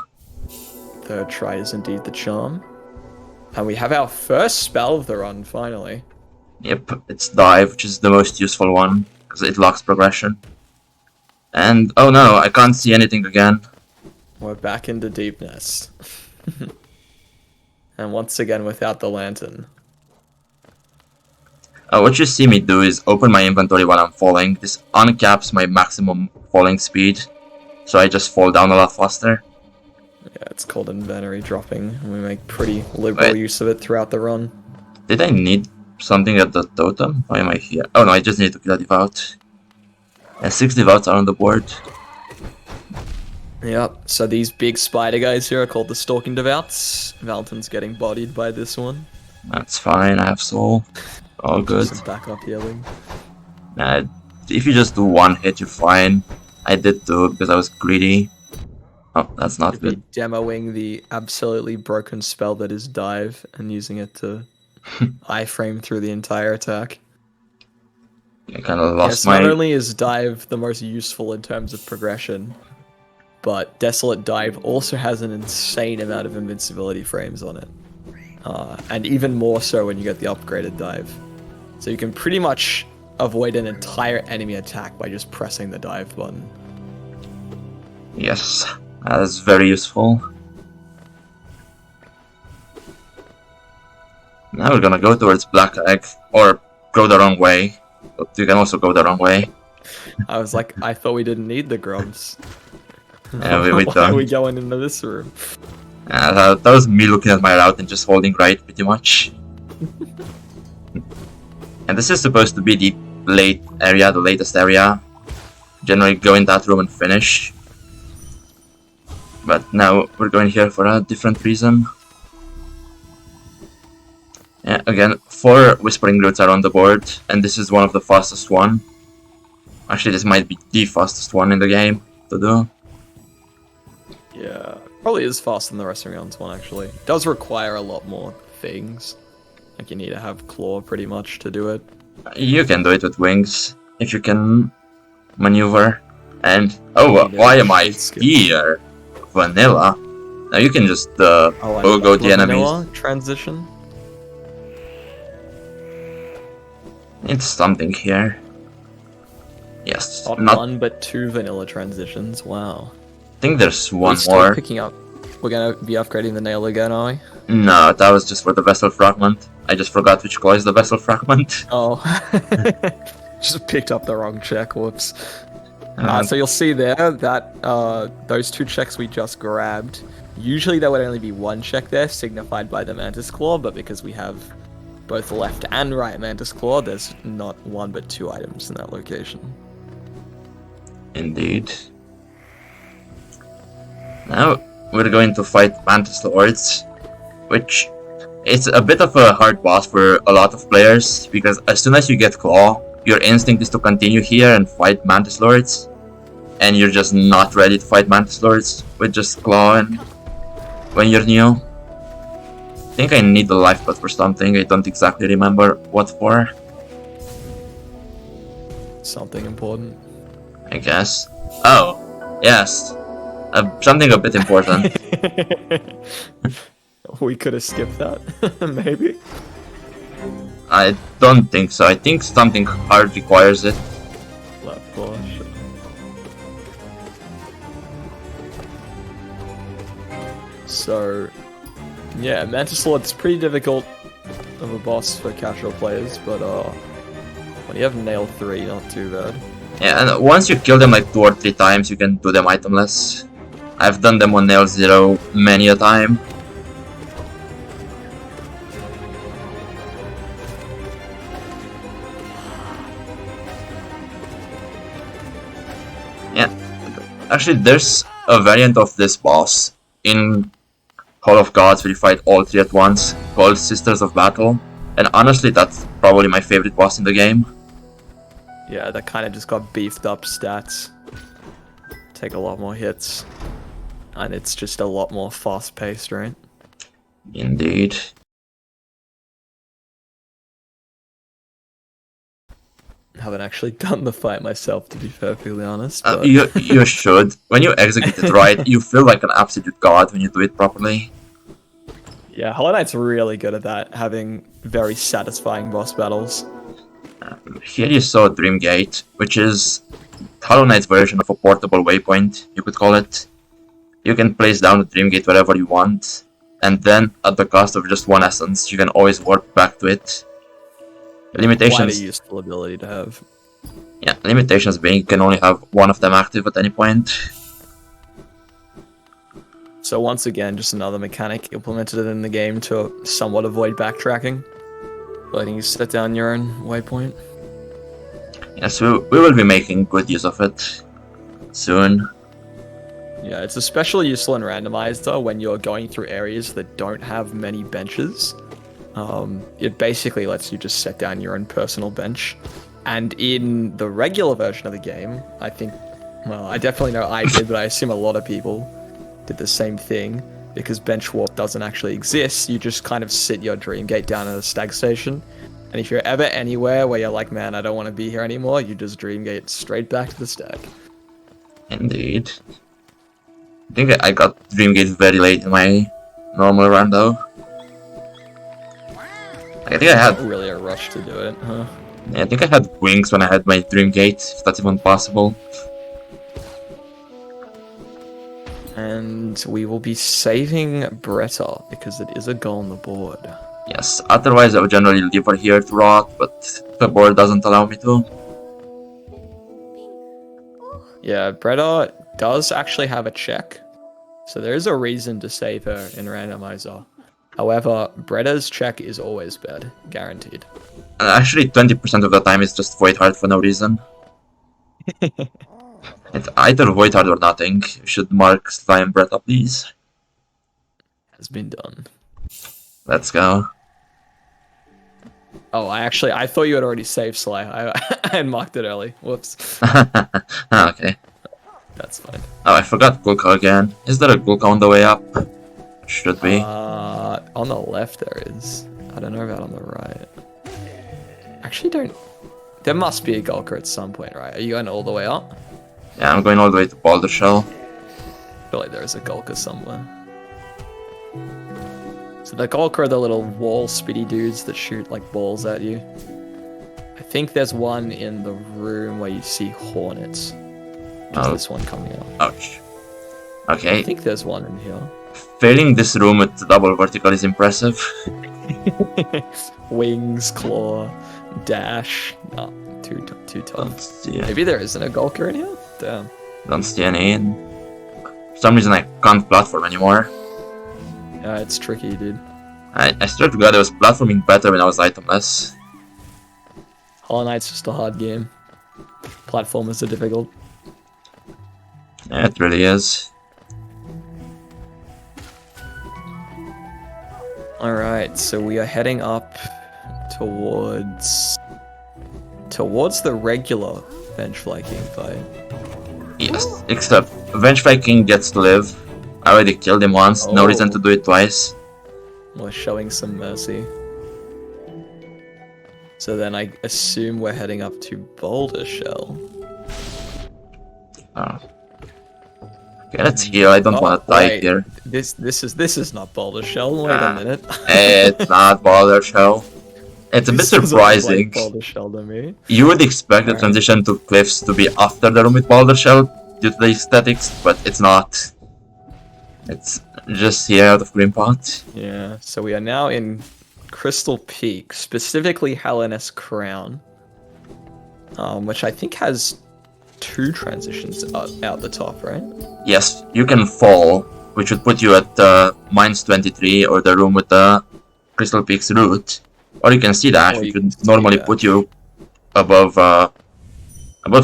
Third try is indeed the charm. And we have our first spell of the run, finally. Yep, it's dive, which is the most useful one, because it locks progression. And, oh no, I can't see anything again. We're back into Deep Nest. And once again without the lantern. What you see me do is open my inventory while I'm falling. This uncaps my maximum falling speed, so I just fall down a lot faster. Yeah, it's called inventory dropping, and we make pretty liberal use of it throughout the run. Did I need something at the totem? Why am I here? Oh no, I just need to kill a devout. Yeah, 6 devouts are on the board. Yep, so these big spider guys here are called the Stalking Devouts. Valentin's getting bodied by this one. That's fine, I have soul. All good. Some backup healing. If you just do 1 hit, you're fine. I did 2 because I was greedy. Oh, that's not Be good. demoing the absolutely broken spell that is dive and using it to iframe through the entire attack. I kind of lost Not my... only is dive the most useful in terms of progression, but Desolate Dive also has an insane amount of invincibility frames on it. And even more so when you get the upgraded dive. So you can pretty much avoid an entire enemy attack by just pressing the dive button. Yes, that is very useful. Now we're gonna go towards Black Egg, or go the wrong way. But you can also go the wrong way. I was like, I thought we didn't need the grubs. Yeah, we Why don't. are we going into this room? That was me looking at my route and just holding right, pretty much. And this is supposed to be the late area, the latest area. Generally go in that room and finish. But now we're going here for a different reason. Yeah, again, 4 Whispering Roots are on the board, and this is one of the fastest one. Actually, this might be the fastest one in the game to do. Yeah, probably is faster than the Restaurants one, actually. It does require a lot more things. Like, you need to have Claw pretty much to do it. You can do it with wings, if you can maneuver. And, oh, why am I here? Vanilla? Now you can just Pogo the enemies. Transition? It's something here. Yes, Not not... 1, but 2 vanilla transitions, wow. I think there's one Still more. picking up. We're gonna be upgrading the nail again, are we? No, that was just for the Vessel Fragment. I just forgot which claw is the Vessel Fragment. Oh. Just picked up the wrong check, whoops. So you'll see there that those 2 checks we just grabbed, usually there would only be 1 check there, signified by the Mantis Claw, but because we have both left and right Mantis Claw, there's not 1 but 2 items in that location. Indeed. Now we're going to fight Mantis Lords, which is a bit of a hard boss for a lot of players, because as soon as you get Claw, your instinct is to continue here and fight Mantis Lords, and you're just not ready to fight Mantis Lords with just Claw and when you're new. I think I need the life pot for something, I don't exactly remember what for. Something important. I guess. Oh, yes. Something a bit important. We could have skipped that, maybe. I don't think so. I think something hard requires it. Left flush. So, yeah, Mantis Lords is pretty difficult of a boss for casual players, but when you have Nail 3, not too bad. Yeah, and once you kill them like 2 or 3 times, you can do them itemless. I've done them on Nail 0 many a time. Yeah, actually there's a variant of this boss in Hall of Gods where you fight all 3 at once, called Sisters of Battle, and honestly that's probably my favorite boss in the game. Yeah, that kind of just got beefed up stats. Take a lot more hits. And it's just a lot more fast paced, right? Indeed. Haven't actually done the fight myself, to be perfectly honest. But... You should. When you execute it right, you feel like an absolute god when you do it properly. Yeah, Hollow Knight's really good at that, having very satisfying boss battles. Here you saw Dreamgate, which is Hollow Knight's version of a portable waypoint, you could call it. You can place down the Dreamgate wherever you want, and then, at the cost of just 1 essence, you can always warp back to it. Limitations. Quite a useful ability to have. Yeah, limitations being you can only have 1 of them active at any point. So once again, just another mechanic implemented in the game to somewhat avoid backtracking. Letting you set down your own waypoint. Yes, we will be making good use of it soon. Yeah, it's especially useful in randomized though when you're going through areas that don't have many benches. It basically lets you just set down your own personal bench. And in the regular version of the game, I think, well, I definitely know I did, but I assume a lot of people did the same thing. Because bench warp doesn't actually exist, you just kind of sit your Dreamgate down at a stag station. And if you're ever anywhere where you're like, man, I don't want to be here anymore, you just Dreamgate straight back to the stag. Indeed. I think I got Dreamgate very late in my normal Rando. I think I had... Not really a rush to do it, huh? Yeah, I think I had wings when I had my Dreamgate, if that's even possible. And we will be saving Bretta, because it is a goal on the board. Yes, otherwise I would generally leave her here to rot, but the board doesn't allow me to. Yeah, Bretta does actually have a check, so there is a reason to save her in Randomizer. However, Bretta's check is always bad, guaranteed. And actually 20% of the time it's just Void Heart for no reason. It's either Void Heart or nothing. You should mark Slime Bretta, please. Has been done. Let's go. Oh, I thought you had already saved Sly. I had marked it early. Whoops. Okay. That's fine. Oh, I forgot Gulka again. Is there a Gulka on the way up? Should be. On the left there is. I don't know about on the right. Actually, don't. There must be a Gulka at some point, right? Are you going all the way up? Yeah, I'm going all the way to Boulder Shell. I feel like there is a Gulka somewhere. So the Gulka are the little wall spitty dudes that shoot like balls at you. I think there's one in the room where you see hornets. Just this one coming out. Ouch. Okay. I think there's one in here. Failing this room with double vertical is impressive. Wings, claw, dash. Oh, too tough. Maybe there isn't a Gulka in here? Damn. Don't see any. For some reason I can't platform anymore. Yeah, it's tricky, dude. I swear to god I was platforming better when I was itemless. Hollow Knight's just a hard game. Platformers are difficult. Yeah, it really is. Alright, so we are heading up towards the regular bench flanking fight. Yes, except Venge Viking gets to live. I already killed him once, no reason to do it twice. We're showing some mercy. So then I assume we're heading up to Boulder Shell. Oh. Okay, let's heal. I don't want to die wait. here. This is not Boulder Shell. Wait a minute. It's not Boulder Shell. It's a bit This doesn't look surprising. like Boulder Shell to me. You would expect the Alright. transition to cliffs to be after the room with Boulder Shell due to the aesthetics, but it's not. It's just here out of Greenpot. Yeah. So we are now in Crystal Peak, specifically Helleness Crown, which I think has 2 transitions out the top, right? Yes, you can fall, which would put you at -23 or the room with the Crystal Peak's root. Or you can see that, Or which you would can see normally that. put you above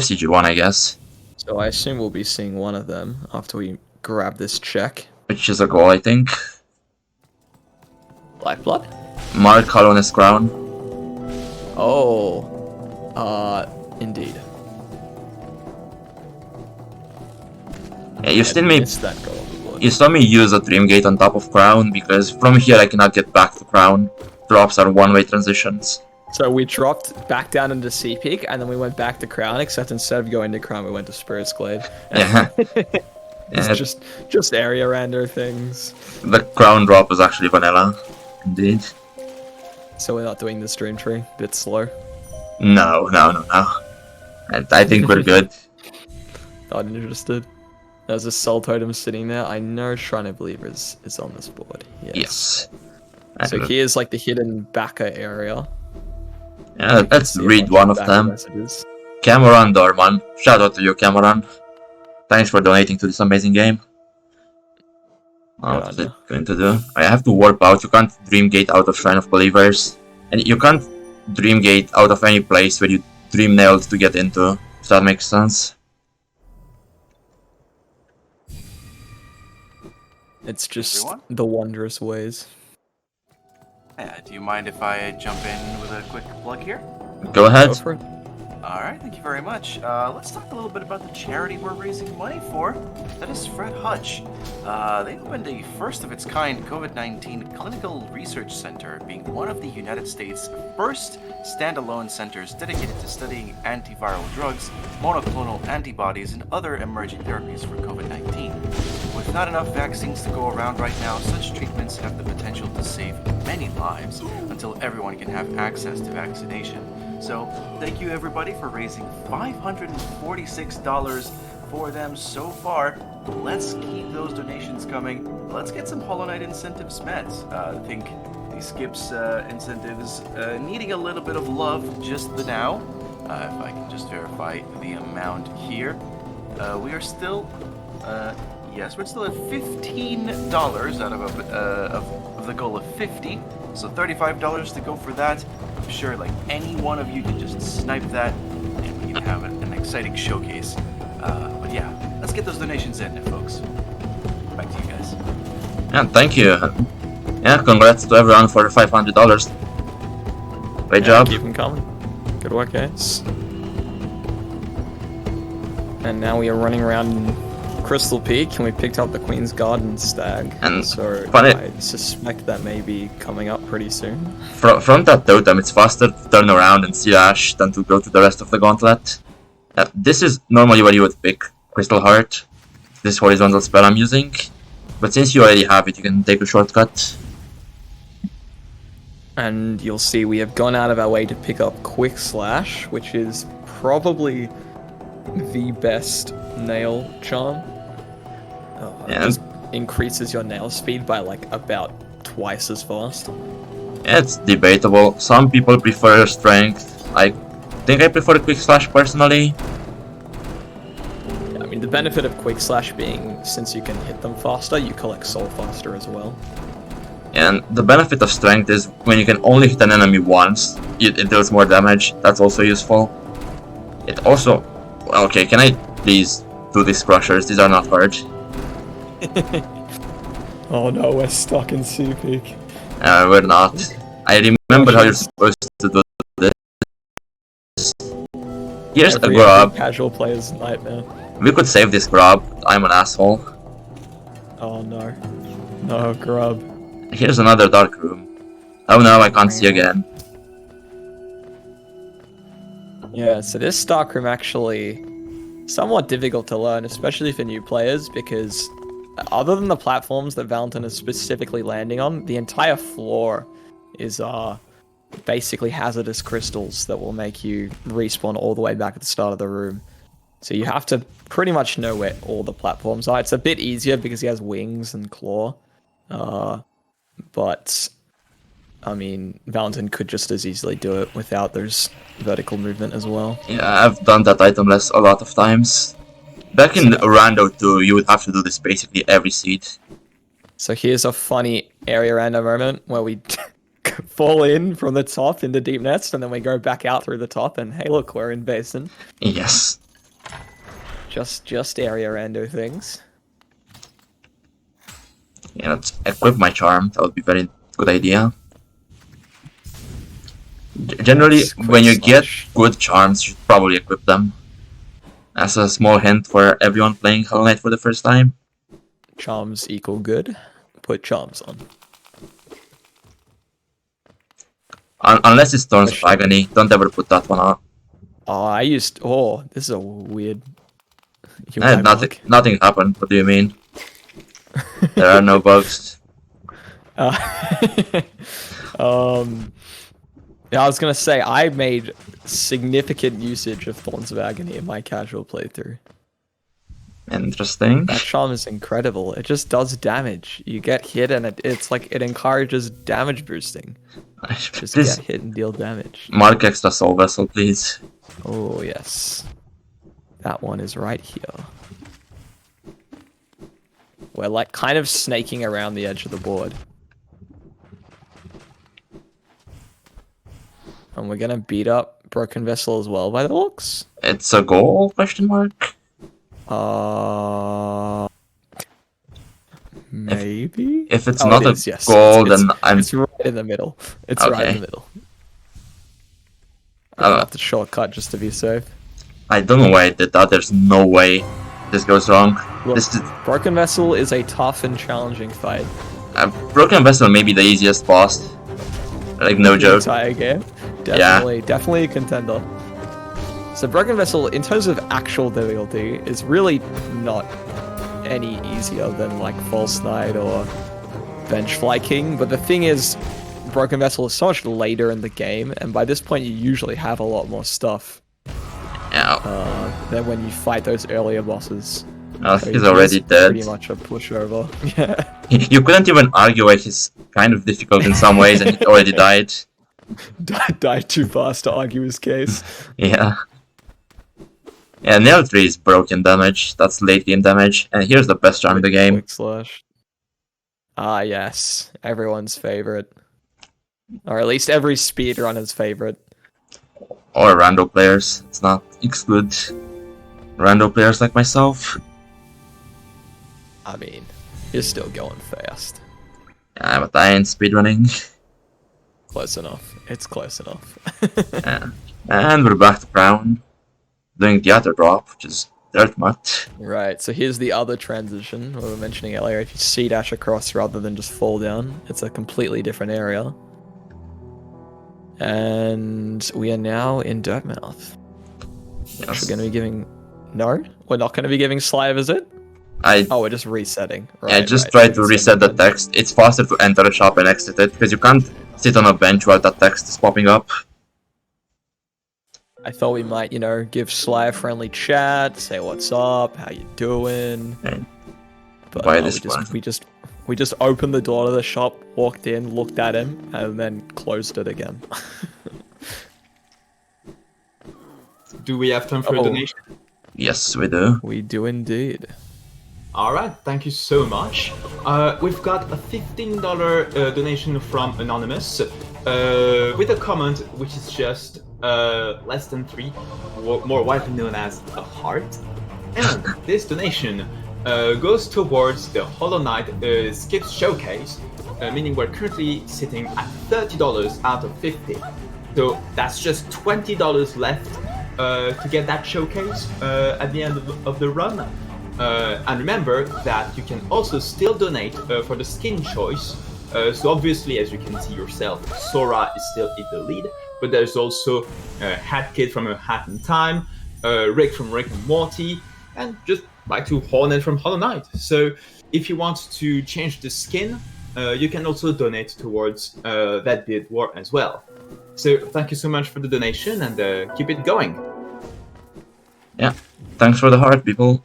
CG1, I guess. So I assume we'll be seeing one of them after we grab this check. Which is a goal, I think. Lifeblood? Mark Hallowness Crown. Oh. Indeed. Yeah, you still may. Missed that goal of the blood. You saw me use a Dreamgate on top of Crown, because from here I cannot get back to Crown. Drops are one-way transitions. So we dropped back down into Sea Peak, and then we went back to Crown, except instead of going to Crown, we went to Spirit's Glade. Yeah. It's Yeah, just area render things. the Crown drop was actually vanilla. Indeed. So we're not doing the stream tree. Bit slow. No. And I think we're good. Not interested. There's a soul totem sitting there. I know Shrine of Believer is on this board. Yes. So here's like the hidden backer area. Yeah, let's See a read bunch one of backer them. messages. Cameron Dorman. Shout out to you, Cameron. Thanks for donating to this amazing game. What is it going to do? I have to warp out. You can't Dreamgate out of Shrine of Believers. And you can't Dreamgate out of any place where you Dream Nailed to get into. If that makes sense. It's just Everyone? the wondrous ways. Yeah, do you mind if I jump in with a quick plug here? Go ahead. Go for it. Alright, thank you very much. Let's talk a little bit about the charity we're raising money for. That is Fred Hutch. They opened a first-of-its-kind COVID-19 clinical research center, being one of the United States' first standalone centers dedicated to studying antiviral drugs, monoclonal antibodies, and other emerging therapies for COVID-19. With not enough vaccines to go around right now, such treatments have the potential to save many lives until everyone can have access to vaccination. So, thank you everybody for raising $546 for them so far. Let's keep those donations coming. Let's get some Hollow Knight incentives met. I think the Skips incentives needing a little bit of love just the now. If I can just verify the amount here. We are still, yes, we're still at $15 out of the goal of 50. So $35 to go for that. I'm sure like any one of you can just snipe that and we can have an exciting showcase. But yeah, let's get those donations in, folks. Back to you guys. Yeah, thank you. Yeah, congrats to everyone for $500. Great job. Keep them coming. Good work, guys. And now we are running around Crystal Peak, and we picked up the Queen's Garden Stag. And so funny- I suspect that may be coming up pretty soon. From that totem, it's faster to turn around and see Ash than to go to the rest of the gauntlet. This is normally where you would pick Crystal Heart, this horizontal spell I'm using. But since you already have it, you can take a shortcut. And you'll see we have gone out of our way to pick up Quick Slash, which is probably the best nail charm. Yeah. It just increases your nail speed by like about twice as fast. Yeah, it's debatable. Some people prefer strength. I think I prefer Quick Slash personally. I mean, the benefit of Quick Slash being, since you can hit them faster, you collect soul faster as well. And the benefit of strength is when you can only hit an enemy once, it deals more damage. That's also useful. It also... Okay, can I please do these crushers? These are not hard. Oh no, we're stuck in Sea Peak. We're not. I remember how you're supposed to do this. Here's a grab. Casual player's nightmare. We could save this grab. I'm an asshole. Oh no. No, grub. Here's another dark room. Oh no, I can't see again. Yeah, so this dark room actually somewhat difficult to learn, especially for new players, because other than the platforms that Valentin is specifically landing on, the entire floor is basically hazardous crystals that will make you respawn all the way back at the start of the room. So you have to pretty much know where all the platforms are. It's a bit easier because he has wings and claw. But, I mean, Valentin could just as easily do it without those vertical movement as well. Yeah, I've done that itemless a lot of times. Back in Rando 2, you would have to do this basically every seed. So here's a funny area random moment where we fall in from the top into deep nest, and then we go back out through the top, and hey look, we're in basin. Yes. Just area rando things. Yeah, let's equip my charm. That would be a very good idea. Generally, when you get good charms, you should probably equip them. As a small hint for everyone playing Hollow Knight for the first time. Charms equal good. Put charms on. Unless it's Thorns of Agony, don't ever put that one on. Oh, this is a weird... Nothing happened. What do you mean? There are no bugs. Yeah, I was gonna say, I made significant usage of Thorns of Agony in my casual playthrough. Interesting. That charm is incredible. It just does damage. You get hit and it's like it encourages damage boosting. Just Please, get hit and deal damage. mark extra soul vessel, please. Oh yes. That one is right here. We're like kind of snaking around the edge of the board. And we're gonna beat up Broken Vessel as well by the looks. It's a goal? Question mark. Maybe? If it's not it a is, yes. goal, then I'm... It's right in the middle. It's right in the middle. I'll have to shortcut just to be safe. I don't know why I did that. There's no way this goes wrong. Look, Broken Vessel is a tough and challenging fight. Broken Vessel may be the easiest boss. Like, no joke. Entire game. Definitely a contender. So Broken Vessel, in terms of actual difficulty, is really not any easier than like False Knight or Benchfly King. But the thing is, Broken Vessel is so much later in the game, and by this point you usually have a lot more stuff than when you fight those earlier bosses. He's already dead. Pretty much a pushover. Yeah. You couldn't even argue why he's kind of difficult in some ways, and he already died. Died too fast to argue his case. Yeah. Yeah, Nail 3 is broken damage. That's late game damage. And here's the best charm in the game. Quick slash. Ah, yes. Everyone's favorite. Or at least every speedrunner's favorite. Or rando players. Let's not exclude rando players like myself. I mean, you're still going fast. Yeah, but I ain't speedrunning. Close enough. It's close enough. Yeah. And we're back to Brown. Doing the other drop, which is Dirt Mutt. Right, so here's the other transition we were mentioning earlier. If you sea dash across rather than just fall down, it's a completely different area. And we are now in Dirtmouth. Yes. We're going to be giving... No? We're not going to be giving Sly a visit? Oh, we're just resetting. Right, yeah, just try to reset the text. It's faster to enter a shop and exit it, because you can't sit on a bench while that text is popping up. I thought we might, you know, give Sly a friendly chat, say what's up, how you doing. Okay. But Why no, this we just opened the door to the shop, walked in, looked at him, and then closed it again. Do we have time for a donation? Yes, we do. We do indeed. Alright, thank you so much. We've got a $15 donation from Anonymous with a comment which is just less than 3, more widely known as a heart. And this donation goes towards the Hollow Knight Skips Showcase, meaning we're currently sitting at $30 out of 50. So that's just $20 left to get that showcase at the end of the run. And remember that you can also still donate for the skin choice. So obviously, as you can see yourself, Sora is still in the lead, but there's also Hat Kid from A Hat in Time, Rick from Rick and Morty, and just back to Hornet from Hollow Knight. So if you want to change the skin, you can also donate towards that Beard War as well. So thank you so much for the donation, and keep it going. Yeah, thanks for the heart, people.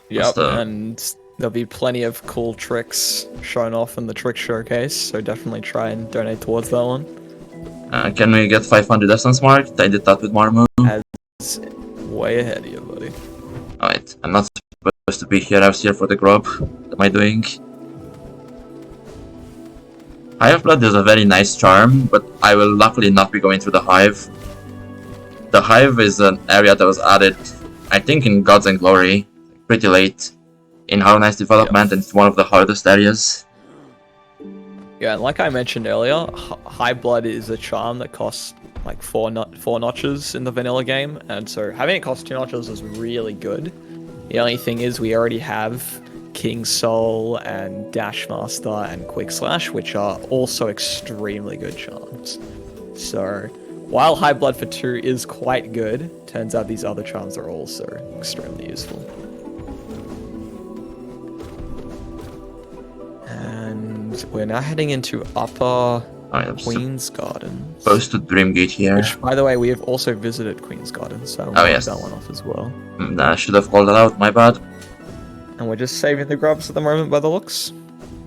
Yep, and there'll be plenty of cool tricks shown off in the trick showcase, so definitely try and donate towards that one. Can we get 500 essence marked? I did that with Marmu. As way ahead of you, buddy. Alright, I'm not supposed to be here. I was here for the grub. What am I doing? Hive Blood is a very nice charm, but I will luckily not be going through the Hive. The Hive is an area that was added, I think, in Gods and Glory, pretty late in Hollow Knight's development, and it's one of the hardest areas. Yeah, and like I mentioned earlier, High Blood is a charm that costs like four notches in the vanilla game, and so having it cost 2 notches is really good. The only thing is we already have King Soul and Dash Master and Quick Slash, which are also extremely good charms. So while High Blood for 2 is quite good, turns out these other charms are also extremely useful. And we're now heading into Upper Queen's Garden. Close to Dreamgate here. Which, by the way, we have also visited Queen's Garden, so we'll yes. that one off as well. I should have called that out, my bad. And we're just saving the grubs at the moment by the looks.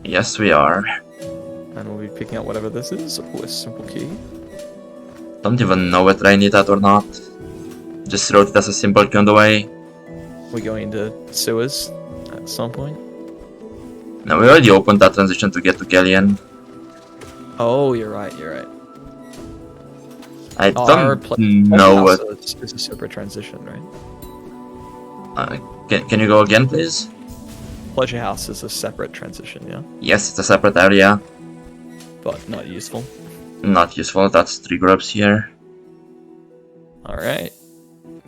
Yes, we are. And we'll be picking up whatever this is. Oh, a simple key. Don't even know whether I need that or not. Just wrote it as a simple key on the way. We're going into sewers at some point. No, we already opened that transition to get to Galleon. Oh, you're right, you're right. I don't know what... It's a separate transition, right? Can you go again, please? Pleasure House is a separate transition, yeah? Yes, it's a separate area. But not useful. Not useful, that's 3 grubs here. Alright.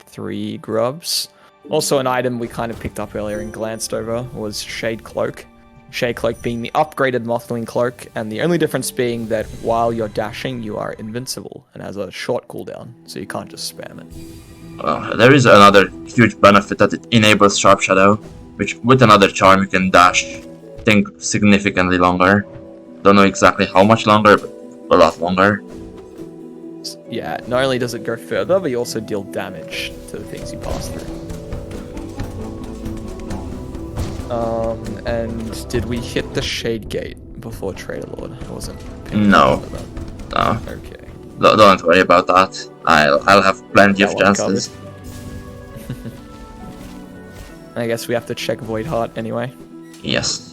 3 grubs. Also an item we kind of picked up earlier and glanced over was Shade Cloak. Shade Cloak being the upgraded Mothwing Cloak, and the only difference being that while you're dashing, you are invincible and has a short cooldown, so you can't just spam it. There is another huge benefit that it enables Sharp Shadow, which with another charm you can dash, I think, significantly longer. Don't know exactly how much longer, but a lot longer. Yeah, not only does it go further, but you also deal damage to the things you pass through. And did we hit the Shade Gate before Trader Lord? I wasn't paying No. attention to No. that. Okay. Don't worry about that. I'll have plenty of chances. I guess we have to check Void Heart anyway. Yes.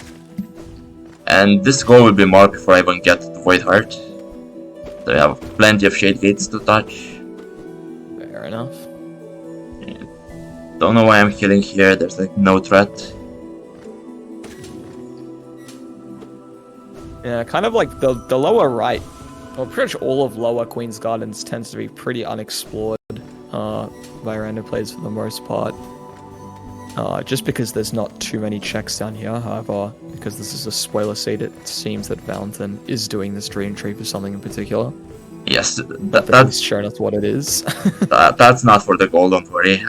And this goal will be marked before I even get to Void Heart. So we have plenty of Shade Gates to touch. Fair enough. Don't know why I'm healing here, there's like no threat. Yeah, kind of like the lower right, well, pretty much all of Lower Queen's Gardens tends to be pretty unexplored by random players for the most part. Just because there's not too many checks down here. However, because this is a spoiler seed, it seems that Valentin is doing this dream tree for something in particular. Yes, that's shown us what it is. That's not for the goal, don't worry.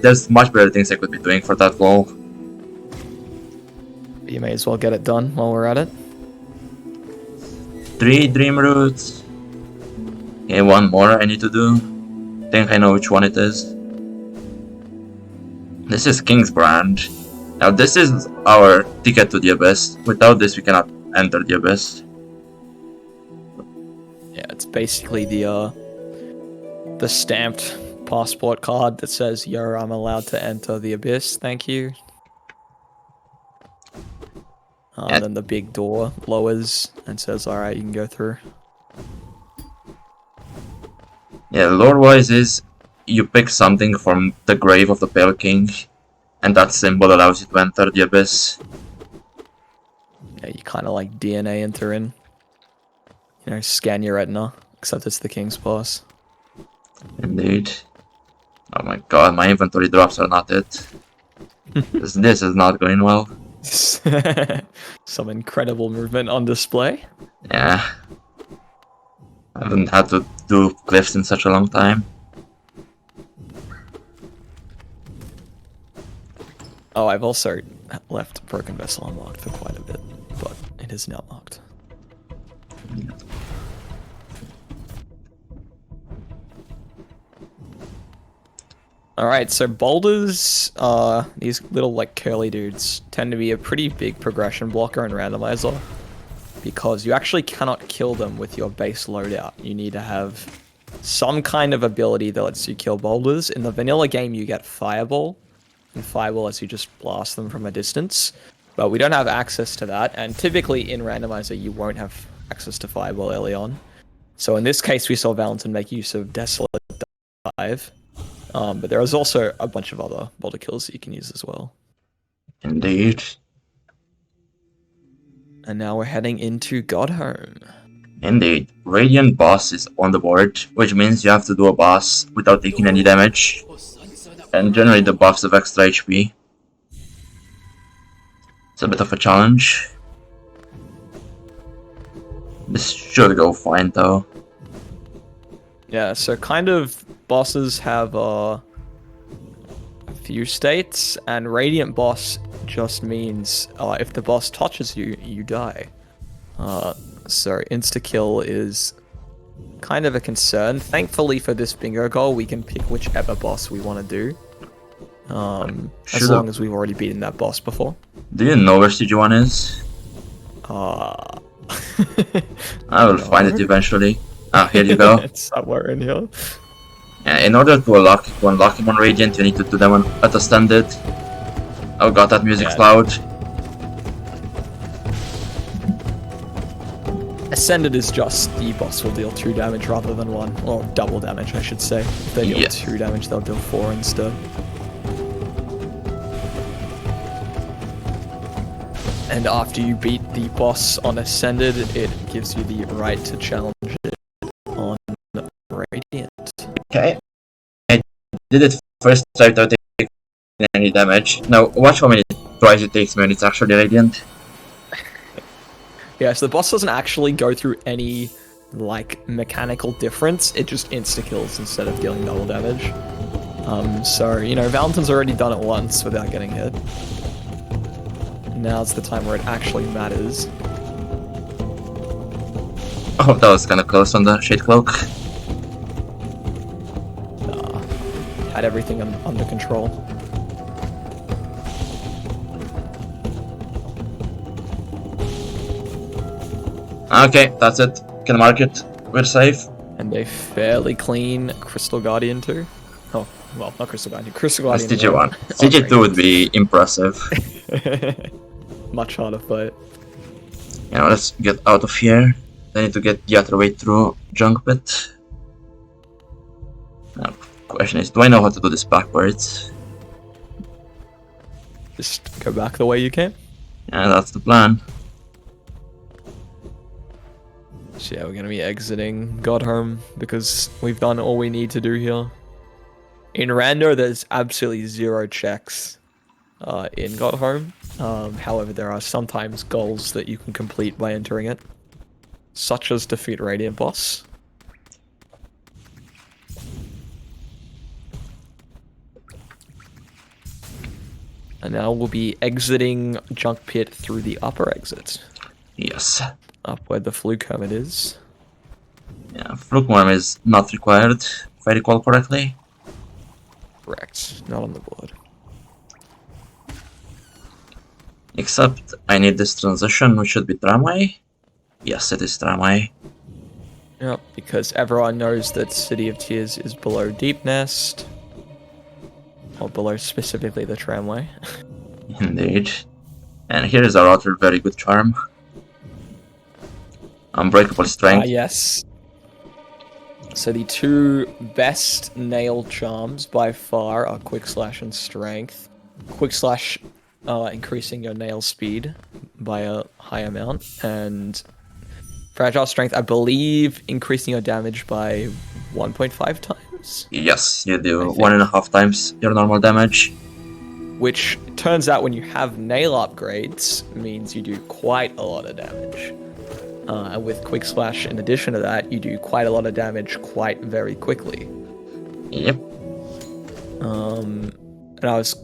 There's much better things I could be doing for that goal. You may as well get it done while we're at it. 3 dream roots. Okay, 1 more I need to do. I think I know which one it is. This is King's Brand. Now this is our ticket to the Abyss. Without this we cannot enter the Abyss. Yeah, it's basically the stamped passport card that says, yo, I'm allowed to enter the Abyss, thank you. And then the big door lowers and says, alright, you can go through. Yeah, lore-wise is you pick something from the grave of the Pale King, and that symbol allows you to enter the Abyss. Yeah, you kind of like DNA enter in. You know, scan your retina, except it's the King's Pass. Indeed. Oh my god, my inventory drops are not it. This is not going well. Some incredible movement on display. Yeah. I haven't had to do glyphs in such a long time. Oh, I've also left Broken Vessel unlocked for quite a bit, but it is now locked. Alright, so boulders, these little like curly dudes, tend to be a pretty big progression blocker and randomizer, because you actually cannot kill them with your base loadout. You need to have some kind of ability that lets you kill boulders. In the vanilla game, you get Fireball, and Fireball lets you just blast them from a distance, but we don't have access to that, and typically in randomizer, you won't have access to Fireball early on. So in this case, we saw Valentin make use of Desolate Dive. But there is also a bunch of other boulder kills that you can use as well. Indeed. And now we're heading into Godhome. Indeed. Radiant boss is on the board, which means you have to do a boss without taking any damage, and generate the buffs of extra HP. It's a bit of a challenge. This should go fine though. Yeah, so kind of bosses have a few states, and Radiant boss just means if the boss touches you, you die. So insta-kill is kind of a concern. Thankfully for this bingo goal, we can pick whichever boss we want to do. As long as we've already beaten that boss before. Do you know where CG1 is? I will find it eventually. Ah, here you go. It's somewhere in here. Yeah, in order to unlock him on Radiant, you need to do them at a standard. Oh god, that music's loud. Ascended is just the boss will deal 2 damage rather than 1, or double damage I should say. If they deal 2 damage, they'll deal 4 instead. And after you beat the boss on Ascended, it gives you the right to challenge it on Radiant. Okay. I did it first try without taking any damage. Now watch how many tries it takes when it's actually Radiant. Yeah, so the boss doesn't actually go through any, like, mechanical difference. It just insta-kills instead of dealing double damage. So, you know, Valentin's already done it once without getting hit. Now's the time where it actually matters. Oh, that was kinda close on the Shade Cloak. Had everything under control. Okay, that's it. Can mark it. We're safe. And a fairly clean Crystal Guardian too. Oh, well, not Crystal Guardian. Crystal That's Guardian. CG1. CG2 would be impressive. Much harder fight. You know, let's get out of here. I need to get the other way through Junk Pit. Now, question is, do I know how to do this backwards? Just go back the way you came. Yeah, that's the plan. So yeah, we're gonna be exiting Godhome because we've done all we need to do here. In Rando, there's absolutely 0 checks in Godhome. However, there are sometimes goals that you can complete by entering it, such as defeat Radiant boss. And now we'll be exiting Junk Pit through the upper exit. Yes. Up where the Fluke Hermit is. Yeah, Fluke Worm is not required, if I recall correctly. Correct. Not on the board. Except I need this transition, which should be Tramway. Yes, it is Tramway. Yep, because everyone knows that City of Tears is below Deep Nest. Or below specifically the tramway. Indeed. And here is our other very good charm. Unbreakable Strength. Yes. So the 2 best nail charms by far are Quick Slash and Strength. Quick Slash increasing your nail speed by a high amount, and Fragile Strength, I believe, increasing your damage by 1.5 times. Yes, you do 1.5 times your normal damage. Which turns out when you have nail upgrades means you do quite a lot of damage. And with Quick Splash, in addition to that, you do quite a lot of damage quite very quickly. Yep. And I was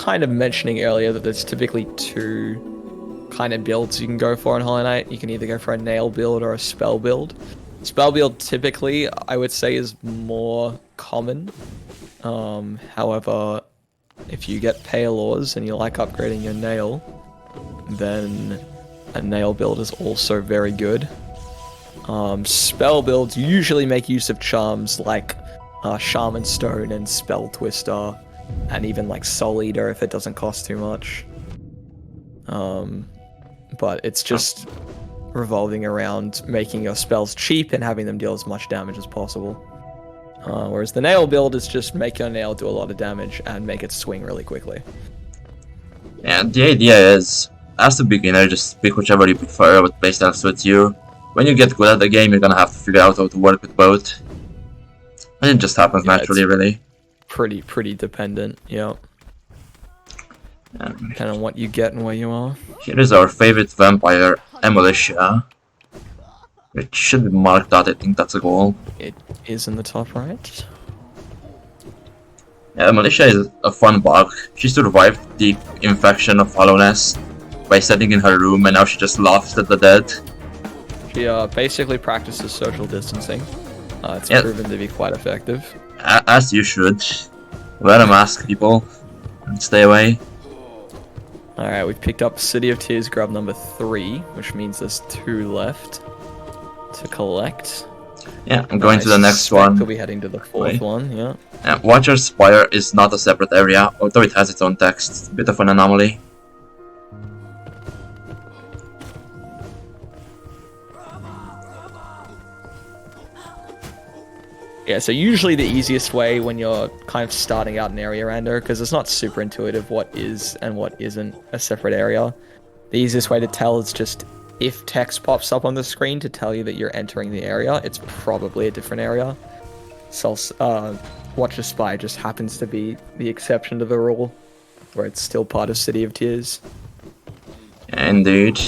kind of mentioning earlier that there's typically two kind of builds you can go for in Hollow Knight. You can either go for a nail build or a spell build. Spell build typically, I would say, is more common. However, if you get Pale Ores and you like upgrading your nail, then a nail build is also very good. Spell builds usually make use of charms like Shaman Stone and Spell Twister, and even like Soul Eater if it doesn't cost too much. But it's just revolving around making your spells cheap and having them deal as much damage as possible. Whereas the nail build is just make your nail do a lot of damage and make it swing really quickly. And the idea is, as a beginner, just pick whichever you prefer, what playstyle suits you. When you get good at the game, you're gonna have to figure out how to work with both. And it just happens naturally, really. Pretty dependent, yeah. And Depending on what you get and where you are. here is our favorite vampire, Militia. It should be marked out, I think that's a goal. It is in the top right. Yeah, Militia is a fun bug. She survived the infection of hollowness by sitting in her room, and now she just laughs at the dead. She basically practices social distancing. It's proven to be quite effective. As you should. Wear a mask, people, and stay away. Alright, we've picked up City of Tears grub number 3, which means there's 2 left to collect. Yeah, I'm going to the next one. We'll be heading to the 4th one, yeah. Watcher's Spire is not a separate area, although it has its own text. It's a bit of an anomaly. Yeah, so usually the easiest way when you're kind of starting out an area, Rando, because it's not super intuitive what is and what isn't a separate area. The easiest way to tell is just if text pops up on the screen to tell you that you're entering the area, it's probably a different area. So, Watcher's Spire just happens to be the exception to the rule, where it's still part of City of Tears. Indeed.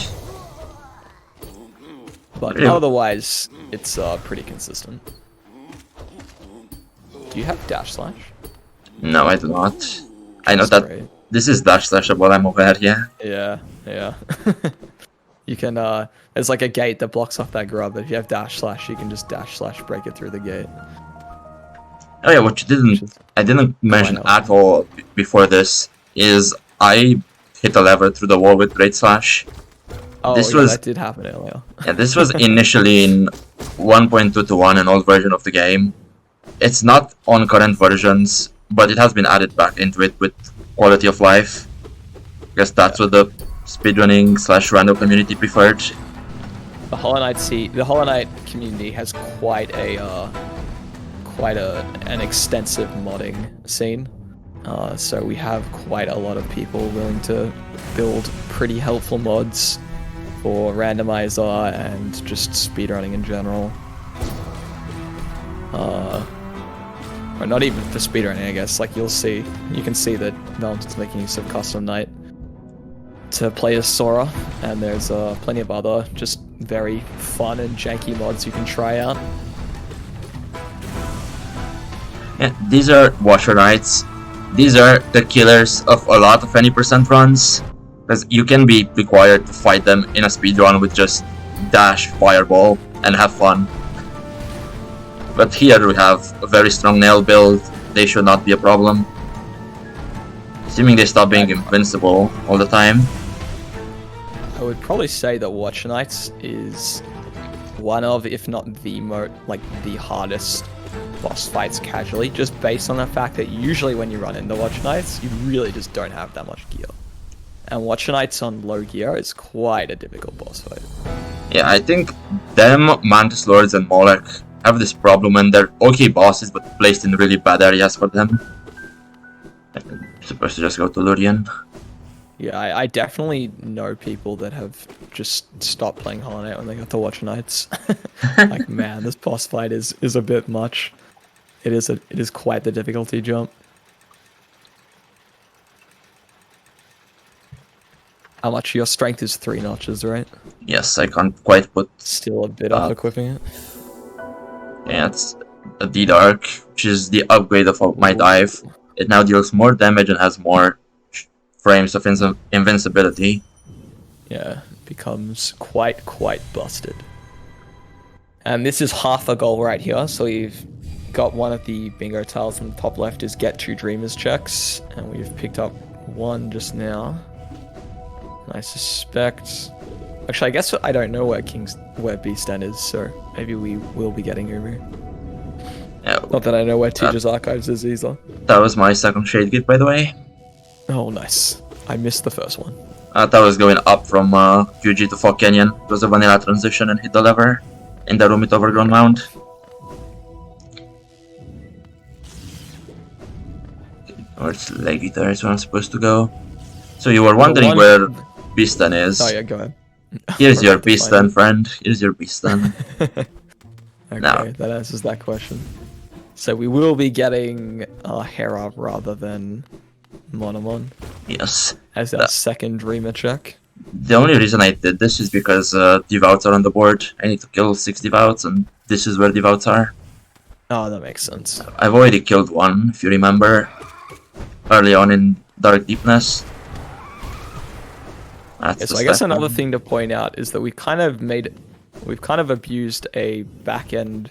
But otherwise, it's pretty consistent. Do you have dash slash? No, I do not. I know That's that great. this is dash slashable, I'm aware, yeah. Yeah. You can, there's like a gate that blocks off that grub, but if you have dash slash, you can just dash slash break it through the gate. Oh yeah, what I didn't mention at all before this is I hit a lever through the wall with Great Slash. Oh, This yeah, was- that did happen earlier. Yeah, this was initially in 1.221, an old version of the game. It's not on current versions, but it has been added back into it with quality of life. Because that's what the speedrunning / random community preferred. The Hollow Knight community has quite an extensive modding scene. So we have quite a lot of people willing to build pretty helpful mods for randomizer and just speedrunning in general. Or not even for speedrunning, I guess. Like you can see that Valentine's making use of Custom Night to play as Sora, and there's plenty of other just very fun and janky mods you can try out. Yeah, these are Watcher Knights. These are the killers of a lot of any % runs. Because you can be required to fight them in a speedrun with just dash, fireball, and have fun. But here we have a very strong nail build. They should not be a problem. Assuming they stop being invincible all the time. I would probably say that Watcher Knights is one of, if not the the hardest boss fights casually, just based on the fact that usually when you run into Watcher Knights, you really just don't have that much gear. And Watcher Knights on low gear is quite a difficult boss fight. Yeah, I think them, Mantis Lords, and Molech have this problem when they're okay bosses but placed in really bad areas for them. I'm supposed to just go to Lurian. Yeah, I definitely know people that have just stopped playing Hollow Knight when they got to Watcher Knights. Like, man, this boss fight is a bit much. It is quite the difficulty jump. How much your strength is 3 notches, right? Yes, I can't quite put... Still a bit off equipping it. Yeah, it's a D-Dark, which is the upgrade of my dive. It now deals more damage and has more frames of invincibility. Yeah, becomes quite busted. And this is half a goal right here, so we've got one of the bingo tiles on the top left is get 2 dreamers checks, and we've picked up 1 just now. And I suspect... Actually, I guess I don't know where Beast Den is, so maybe we will be getting over. Yeah, Not that I know where Tejas Archives is either. that was my second shade gift, by the way. Oh, nice. I missed the first one. That was going up from QG to Fog Canyon. It was a vanilla transition and hit the lever in the room with Overgrown Mound. Where's Leggy? There is where I'm supposed to go. So you were wondering where Beaston is. Oh yeah, go ahead. Here's your Beaston, friend. Here's your Beaston. Okay, No. that answers that question. So we will be getting Hera rather than Monomon Yes. as our second Dreamer check. The only reason I did this is because Devouts are on the board. I need to kill 6 Devouts, and this is where Devouts are. Oh, that makes sense. I've already killed one, if you remember, early on in Dark Deepness. That's Yeah, so the I guess second. another thing to point out is that we've kind of abused a back end.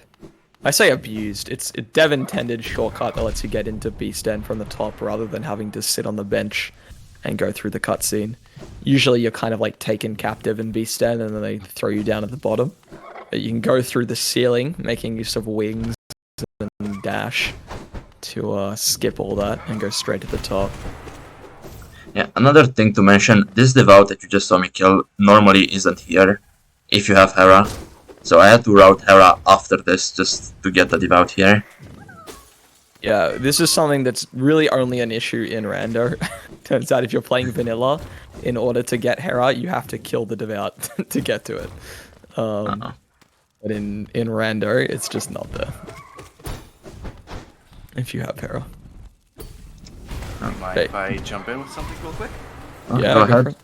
I say abused. It's a dev intended shortcut that lets you get into Beast Den from the top rather than having to sit on the bench and go through the cutscene. Usually you're kind of like taken captive in Beast Den and then they throw you down at the bottom. But you can go through the ceiling, making use of wings and dash to skip all that and go straight to the top. Yeah, another thing to mention, this Devout that you just saw me kill normally isn't here if you have Hera. So I had to route Hera after this just to get the Devout here. Yeah, this is something that's really only an issue in Rando. Turns out if you're playing vanilla, in order to get Hera, you have to kill the Devout to get to it. But in Rando, it's just not there. If you have Hera. Mind if I jump in with something real quick? Yeah, Go go ahead. for it.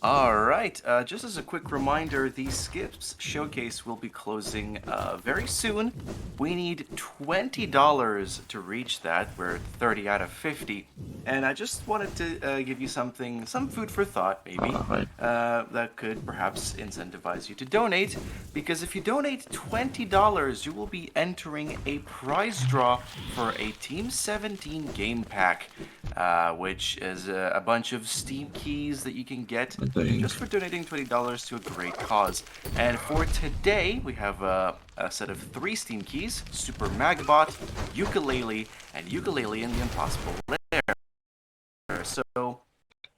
Alright, just as a quick reminder, the Skips showcase will be closing very soon. We need $20 to reach that. We're at 30 out of 50. And I just wanted to give you some food for thought, maybe, Alright. that could perhaps incentivize you to donate. Because if you donate $20, you will be entering a prize draw for a Team 17 game pack, which is a bunch of Steam keys that you can get just for donating $20 to a great cause. And for today, we have a set of 3 Steam keys: Super Magbot, Ukulele, and Ukulele in the Impossible Lair. So,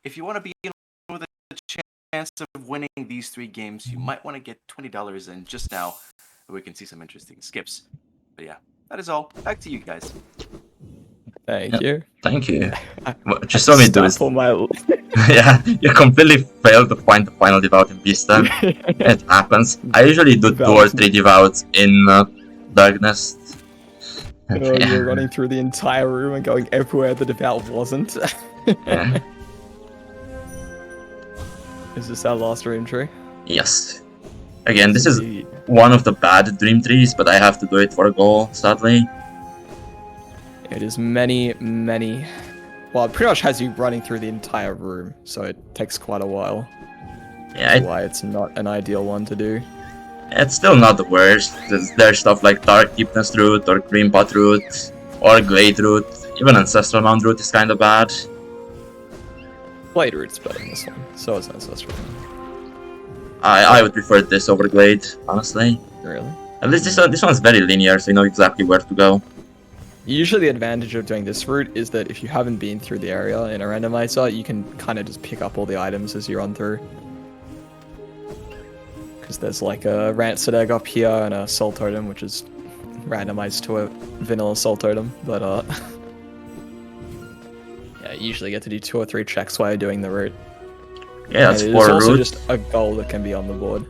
if you want to be in with a chance of winning these 3 games, you might want to get $20 in just now, so we can see some interesting skips. But yeah, that is all. Back to you guys. Thank you. Thank you. Well, just saw me do this. Stamp on my... Yeah, you completely failed to find the final Devout in Beaston. It happens. I usually do 2 or 3 Devouts in Darkness. Oh, you're running through the entire room and going everywhere the Devout wasn't. Yeah. Is this our last dream tree? Yes. Again, this is Indeed. one of the bad dream trees, but I have to do it for a goal, sadly. It is many. Well, it pretty much has you running through the entire room, so it takes quite a while. Yeah, That's why it's not an ideal one to do. it's still not the worst. There's stuff like Dark Deepness Route, or Green Pot Route, or Glade Route. Even Ancestral Mound Route is kinda bad. Blade Route's better than this one, so is Ancestral. I would prefer this over Glade, honestly. Really? At least this one's very linear, so you know exactly where to go. Usually the advantage of doing this route is that if you haven't been through the area in a randomizer, you can kind of just pick up all the items as you run through. Because there's like a Rancid Egg up here and a Soul Totem, which is randomized to a vanilla Soul Totem, but yeah, you usually get to do 2 or 3 checks while you're doing the route. Yeah, that's and it 4 is also routes. just a goal that can be on the board.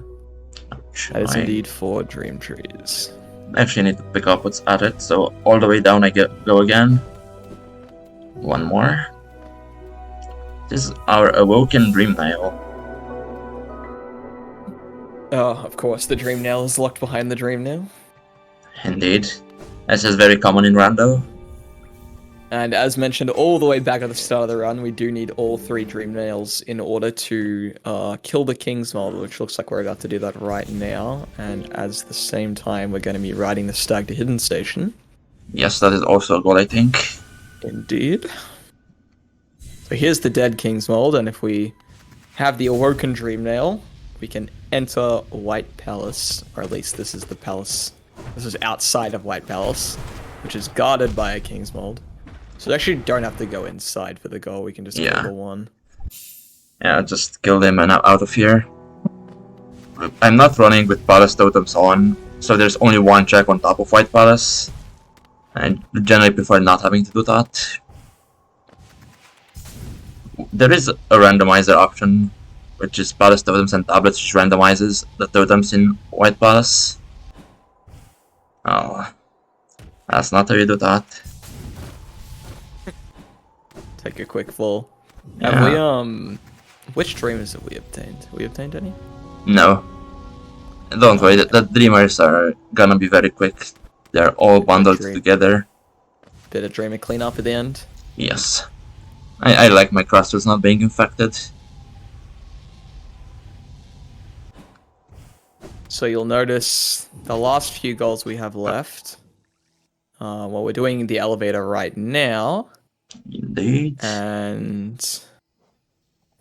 That is I indeed 4 dream trees. actually need to pick up what's added, so all the way down I go again. 1 more. This is our Awoken Dream Nail. Oh, of course, the Dream Nail is locked behind the Dream Nail. Indeed. This is very common in Rando. And as mentioned all the way back at the start of the run, we do need all 3 Dream Nails in order to kill the King's Mold, which looks like we're about to do that right now. And at the same time, we're going to be riding the Stag to Hidden Station. Yes, that is also a goal, I think. Indeed. So here's the dead King's Mold, and if we have the Awoken Dream Nail, we can enter White Palace, or at least this is the palace. This is outside of White Palace, which is guarded by a King's Mold. So we actually don't have to go inside for the goal, we can just kill the one. Yeah, just kill them and out of here. I'm not running with Palace Totems on, so there's only one check on top of White Palace. I generally prefer not having to do that. There is a randomizer option, which is Palace Totems and Tablets, which randomizes the totems in White Palace. Oh, that's not how you do that. Take a quick fall. Yeah. Have we, which dreamers have we obtained? Have we obtained any? No. Don't worry, the dreamers are gonna be very quick. They're all bundled together. Bit of dreamer cleanup at the end. Yes. I like my clusters not being infected. So you'll notice the last few goals we have left. Well, we're doing the elevator right now. Indeed. And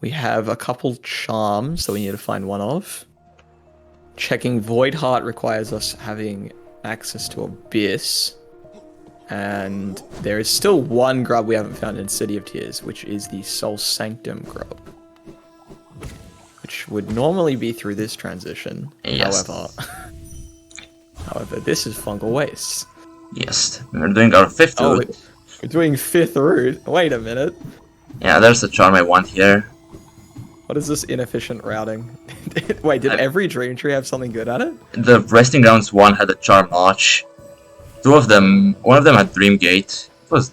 we have a couple charms that we need to find one of. Checking Void Heart requires us having access to Abyss. And there is still one grub we haven't found in City of Tears, which is the Soul Sanctum grub. Which would normally be through this transition. Yes. However, this is Fungal Waste. Yes, we're doing our 5th route. We're doing 5th route. Wait a minute. Yeah, there's a charm I want here. What is this inefficient routing? Wait, did every Dream Tree have something good at it? The Resting Grounds one had a charm notch. One of them had Dreamgate. It was...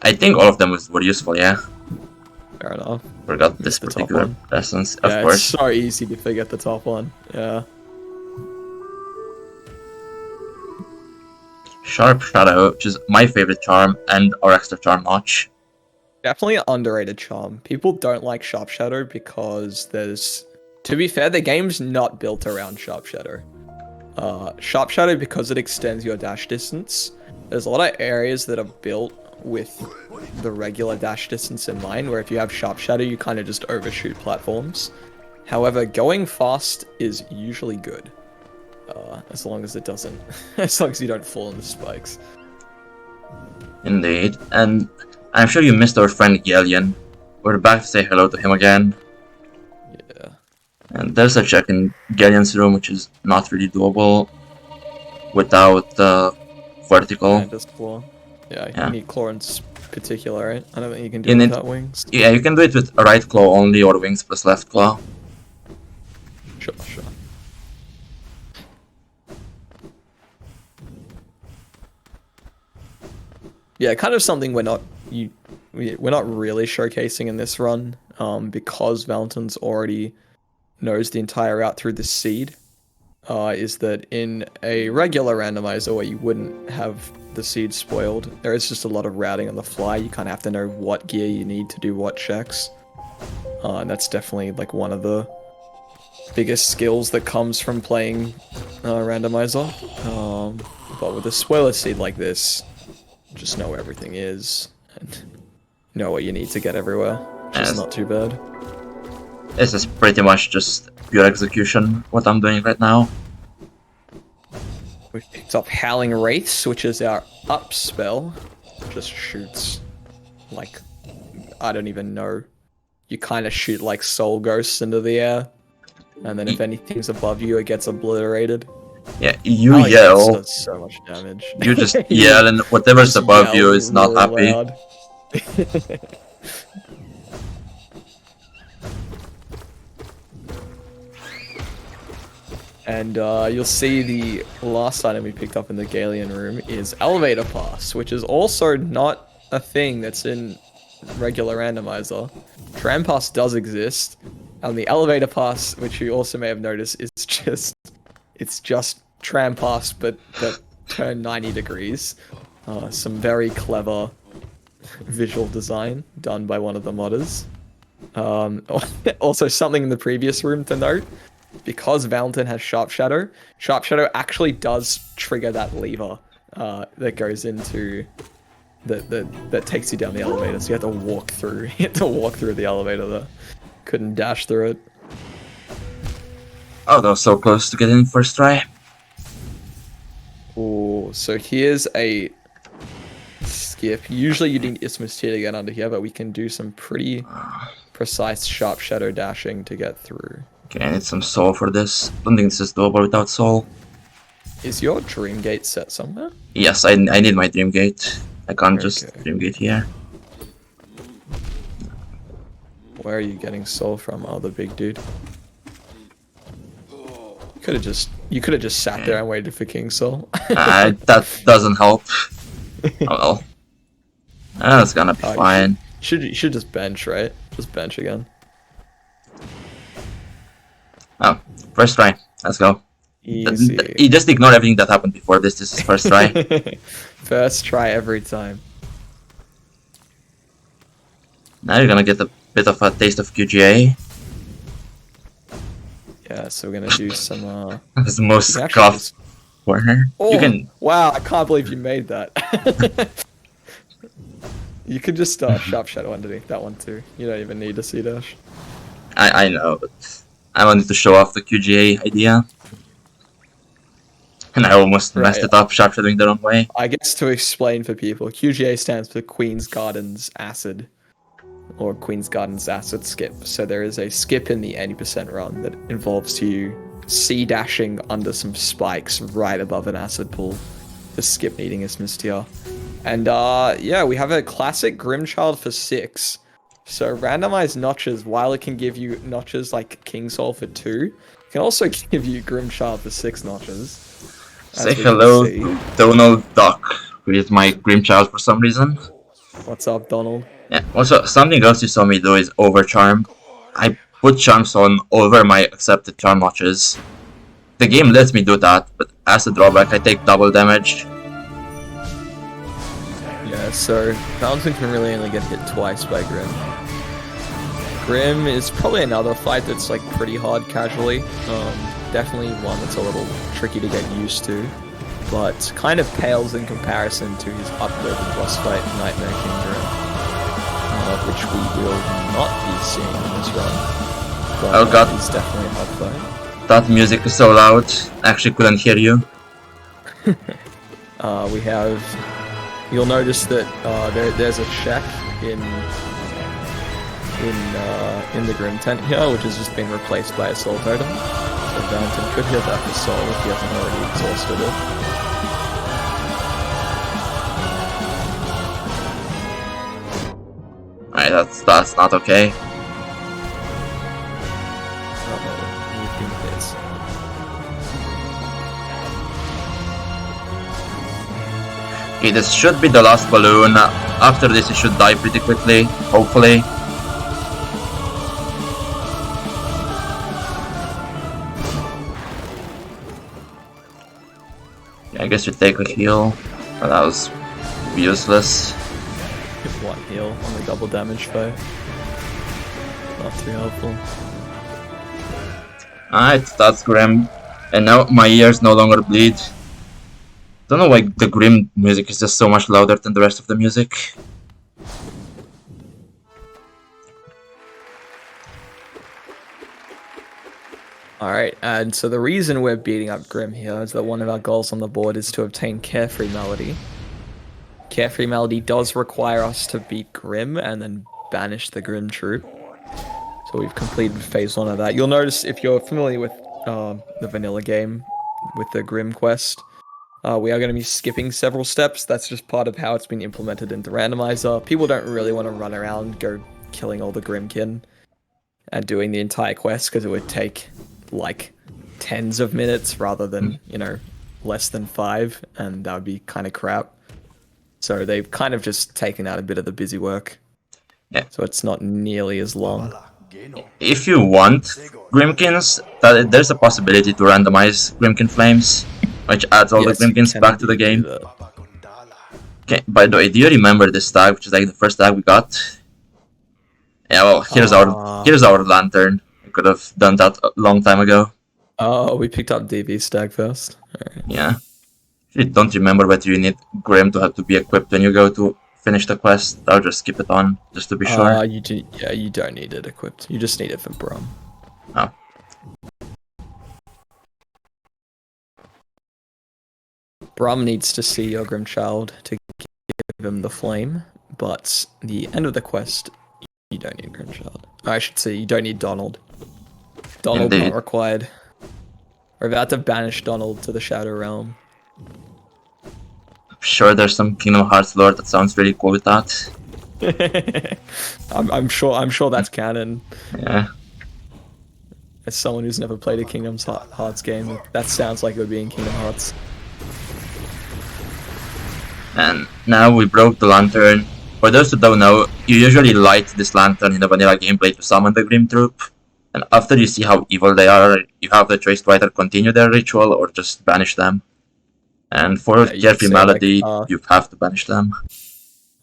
I think all of them were useful, yeah. Fair enough. Forgot this particular essence, of course. It's so easy to forget the top one. Yeah. Sharp Shadow, which is my favorite charm, and our extra charm notch. Definitely an underrated charm. People don't like Sharp Shadow because there's... To be fair, the game's not built around Sharp Shadow. Sharp Shadow, because it extends your dash distance, there's a lot of areas that are built with the regular dash distance in mind, where if you have Sharp Shadow, you kind of just overshoot platforms. However, going fast is usually good. As long as it doesn't... as long as you don't fall into spikes. Indeed, and I'm sure you missed our friend Galleon. We're back to say hello to him again. Yeah. And there's a check in Galleon's room, which is not really doable without vertical. Mantis Claw. Yeah, you need Claw in particular, right? I don't think you can do You it need- without wings. Yeah, you can do it with right claw only, or wings plus left claw. Sure. Yeah, kind of something we're not really showcasing in this run, because Valentine's already knows the entire route through the seed. Is that in a regular randomizer where you wouldn't have the seed spoiled, there is just a lot of routing on the fly. You kind of have to know what gear you need to do what checks, and that's definitely like one of the biggest skills that comes from playing randomizer. But with a spoiler seed like this, just know where everything is and know what you need to get everywhere, which is not too bad. This is pretty much just pure execution, what I'm doing right now. We picked up Howling Wraiths, which is our up spell. Just shoots like, I don't even know. You kind of shoot like soul ghosts into the air, and then if anything's above you, it gets obliterated. Yeah, you Howling Wraiths yell. does so much damage. You just yell, and whatever's above you is not happy. Loud. And you'll see the last item we picked up in the Galleon room is Elevator Pass, which is also not a thing that's in regular randomizer. Tram Pass does exist, and the Elevator Pass, which you also may have noticed, is just... It's just Tram Pass, but turned 90 degrees. Some very clever visual design done by one of the modders. Also, something in the previous room to note, because Valentine has Sharp Shadow actually does trigger that lever that goes into that takes you down the elevator. So you have to walk through. You have to walk through the elevator there. Couldn't dash through it. Oh, that was so close to getting first try. Oh, so here's a skip. Usually you need Isthmus here to get under here, but we can do some pretty precise Sharp Shadow dashing to get through. Okay, I need some soul for this. Don't think this is doable without soul. Is your Dreamgate set somewhere? Yes, I need my Dreamgate. I can't just Okay. Dreamgate here. Where are you getting soul from, oh, the big dude? You could have just sat there and waited for King Soul. That doesn't help. Oh well. That's gonna be fine. You should just bench, right? Just bench again. Oh, first try. Let's go. Easy. You just ignore everything that happened before this. This is first try. First try every time. Now you're gonna get a bit of a taste of QGA. Yeah, so we're gonna do some It's the most You can actually scuffed just- corner. Oh, You can. wow, I can't believe you made that. You could just Sharp Shadow underneath that one too. You don't even need a C dash. I know, but I wanted to show off the QGA idea. And I almost messed Right. it up, sharp shadowing the wrong way. I guess to explain for people, QGA stands for Queen's Gardens Acid, or Queen's Gardens Acid Skip. So there is a skip in the 80% run that involves you C dashing under some spikes right above an acid pool to skip needing Isthmus tier. And yeah, we have a classic Grimchild for 6. So randomized notches, while it can give you notches like King Soul for 2, it can also give you Grimchild for 6 notches. as Say we can hello, see. Donald Duck, who is my Grimchild for some reason. What's up, Donald? Yeah, also, something else you saw me do is overcharm. I put charms on over my accepted charm notches. The game lets me do that, but as a drawback, I take double damage. Yeah, so Valentine can really only get hit twice by Grim. Grim is probably another fight that's like pretty hard casually. Definitely one that's a little tricky to get used to, but kind of pales in comparison to his uploaded boss fight, Nightmare King Grim, which we will not be seeing in this run. But, Oh god. It's definitely a hard fight. That music is so loud, I actually couldn't hear you. We have. You'll notice that there's a check in the Grim tent here, which has just been replaced by a soul totem. So Valentine could hit that for soul if he hasn't already exhausted it. Alright, that's not okay. We've been hit. Okay, this should be the last balloon. After this, it should die pretty quickly, hopefully. Yeah, I guess you take a heal, but that was useless. One heal on the double damage foe. Not too helpful. Alright, that's Grim. And now my ears no longer bleed. Don't know why the Grim music is just so much louder than the rest of the music. Alright, and so the reason we're beating up Grim here is that one of our goals on the board is to obtain Carefree Melody. Carefree Melody does require us to beat Grim and then banish the Grim troop. So we've completed phase 1 of that. You'll notice, if you're familiar with the vanilla game with the Grim quest, we are going to be skipping several steps. That's just part of how it's been implemented into Randomizer. People don't really want to run around, go killing all the Grimkin and doing the entire quest, because it would take like tens of minutes rather than, you know, less than 5, and that would be kind of crap. So they've kind of just taken out a bit of the busy work. Yeah. So it's not nearly as long. If you want Grimkins, there's a possibility to randomize Grimkin Flames, which adds all Yes, the you Grimkins can back to the do game. that. Okay, by the way, do you remember this tag, which is like the first tag we got? Yeah, well, here's our lantern. I could have done that a long time ago. Oh, we picked up DB stag first. Alright. Yeah. If you don't remember whether you need Grim to have to be equipped when you go to finish the quest, I'll just skip it on, just to be sure. You do. Yeah, you don't need it equipped. You just need it for Brum. Oh. Brum needs to see your Grim Child to give him the flame, but the end of the quest, you don't need Grim Child. I should say you don't need Donald. Donald Indeed. not required. We're about to banish Donald to the Shadow Realm. I'm sure there's some Kingdom Hearts lore that sounds really cool with that. I'm sure that's canon. Yeah. As someone who's never played a Kingdom Hearts game, that sounds like it would be in Kingdom Hearts. And now we broke the lantern. For those who don't know, you usually light this lantern in the vanilla gameplay to summon the Grim Troop. And after you see how evil they are, you have the choice to either continue their ritual or just banish them. And for Carefree Melody, you have to banish them.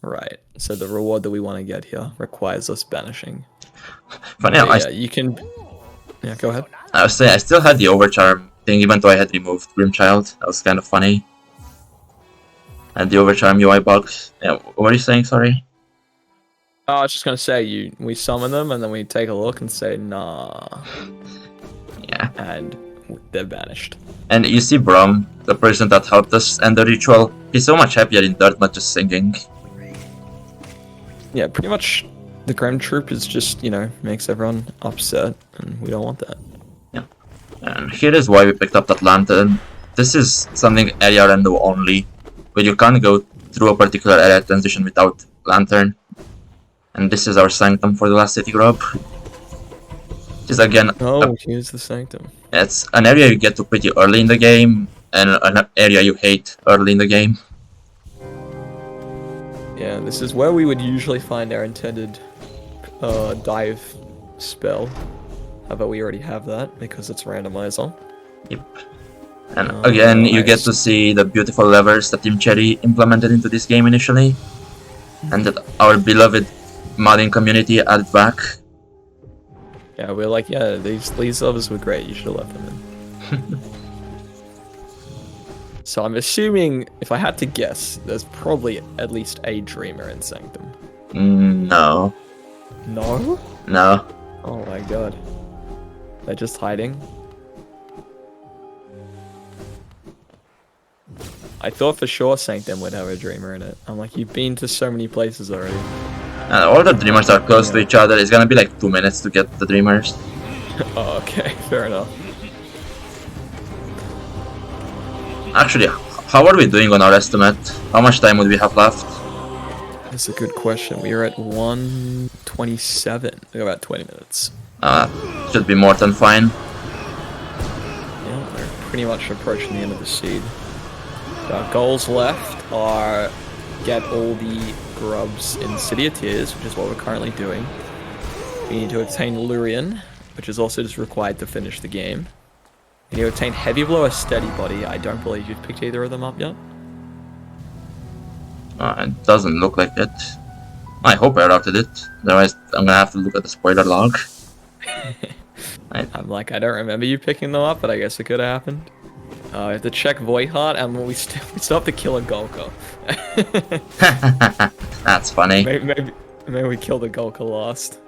Right. So the reward that we want to get here requires us banishing. Funny, yeah, you can. Yeah, go ahead. I was saying I still had the overcharm thing, even though I had removed Grimchild. That was kind of funny. And the overcharm UI bug. Yeah, what were you saying? Sorry. I was just gonna say we summon them and then we take a look and say nah. Yeah. And they're banished. And you see Brum, the person that helped us end the ritual. He's so much happier in dirt, not just singing. Yeah, pretty much. The Grim Troop is just, makes everyone upset, and we don't want that. Yeah. And here is why we picked up that lantern. This is something area rando only, where you can't go through a particular area transition without lantern. And this is our sanctum for the last city grub. Which is again... here's the sanctum. It's an area you get to pretty early in the game, and an area you hate early in the game. Yeah, this is where we would usually find our intended dive spell. However, we already have that because it's randomizer. Yep. And again, you get to see the beautiful levers that Team Cherry implemented into this game initially, and that our beloved modding community added back. Yeah, we're like, yeah, these levers were great. You should have left them in. So I'm assuming, if I had to guess, there's probably at least a Dreamer in Sanctum. No. No? No. Oh my god. They're just hiding? I thought for sure Sanctum would have a Dreamer in it. I'm like, you've been to so many places already. And all the Dreamers are close to each other. It's gonna be like 2 minutes to get the Dreamers. Oh, okay. Fair enough. Actually, how are we doing on our estimate? How much time would we have left? That's a good question. We are at 1:27. We have about 20 minutes. Should be more than fine. Yeah, we're pretty much approaching the end of the seed. So our goals left are get all the grubs in City of Tears, which is what we're currently doing. We need to obtain Lurian, which is also just required to finish the game. We need to obtain Heavy Blow or Steady Body. I don't believe you've picked either of them up yet. It doesn't look like it. I hope I routed it. Otherwise, I'm gonna have to look at the spoiler log. I'm like, I don't remember you picking them up, but I guess it could have happened. We have to check Void Heart, and we still have to kill a Golka. That's funny. Maybe we kill the Golka last.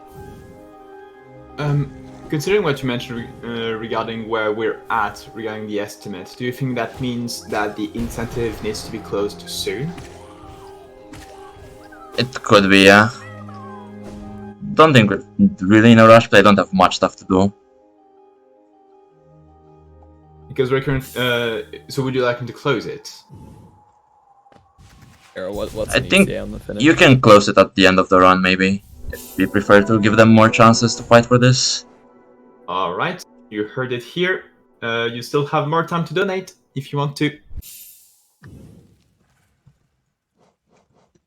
Considering what you mentioned regarding where we're at regarding the estimate, do you think that means that the incentive needs to be closed soon? It could be, yeah. Don't think we're really in a rush, but I don't have much stuff to do. Because we're current. So would you like him to close it? What's I think on the finish? you can close it at the end of the run, maybe. If we prefer to give them more chances to fight for this. Alright, you heard it here. You still have more time to donate if you want to.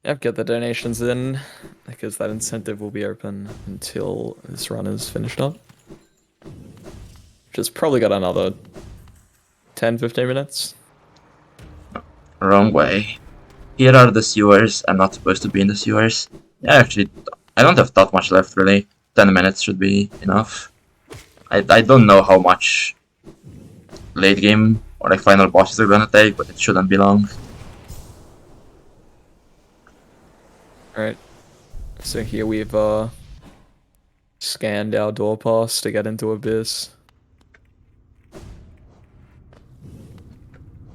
Yep, get the donations in, because that incentive will be open until this run is finished up. Which has probably got another 10-15 minutes. Wrong way. here are the sewers. I'm not supposed to be in the sewers. Yeah, actually, I don't have that much left, really. 10 minutes should be enough. I don't know how much late game or like final bosses are gonna take, but it shouldn't be long. Alright. So here we've scanned our door pass to get into Abyss.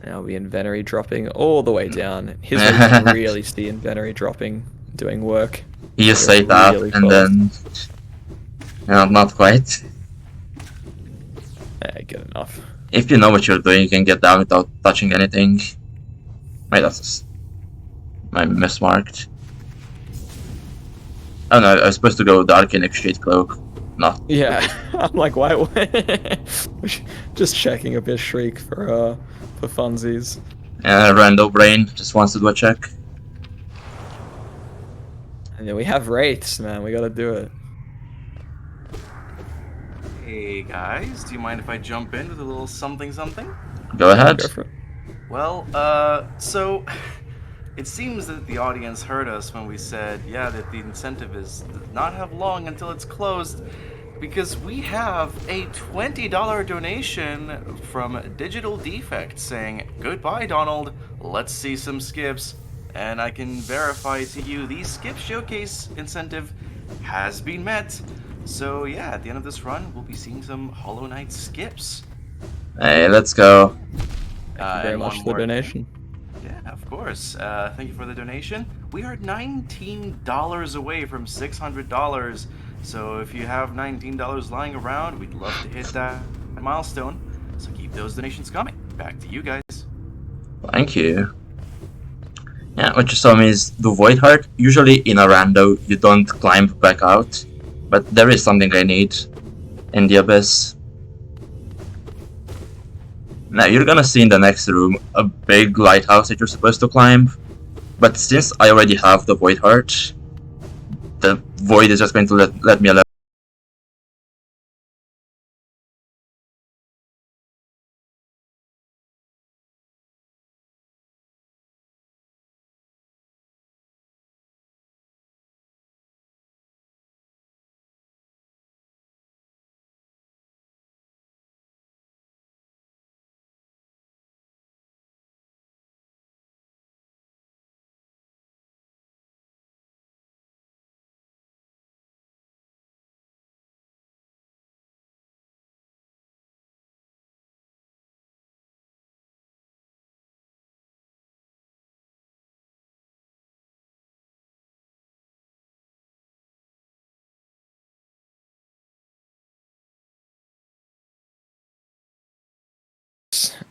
Now the inventory dropping all the way down. Here's where you can really see inventory dropping, doing work. You just You're say that, really and then... not quite. Good enough. If you know what you're doing, you can get down without touching anything. Wait, that's... I mismarked. Oh no, I was supposed to go with the Arcanic Shade Cloak. Not. Yeah, I'm like, why? Just checking a bit Shriek for funsies. Rando Brain just wants to do a check. And then we have rates, man. We gotta do it. Hey guys, do you mind if I jump in with a little something something? Go ahead. Go for it. Well, so it seems that the audience heard us when we said, yeah, that the incentive is does not have long until it's closed, because we have a $20 donation from Digital Defect saying, goodbye, Donald, let's see some skips. And I can verify to you the skip showcase incentive has been met. So yeah, at the end of this run, we'll be seeing some Hollow Knight skips. Hey, let's go. Thank you very much for the donation. Yeah, of course. Thank you for the donation. We are $19 away from $600. So if you have $19 lying around, we'd love to hit that milestone. So keep those donations coming. Back to you guys. Thank you. Yeah, what you saw me is the Void Heart. Usually in a rando, you don't climb back out. But there is something I need in the Abyss. Now you're gonna see in the next room a big lighthouse that you're supposed to climb. But since I already have the Void Heart, the Void is just going to let me alone.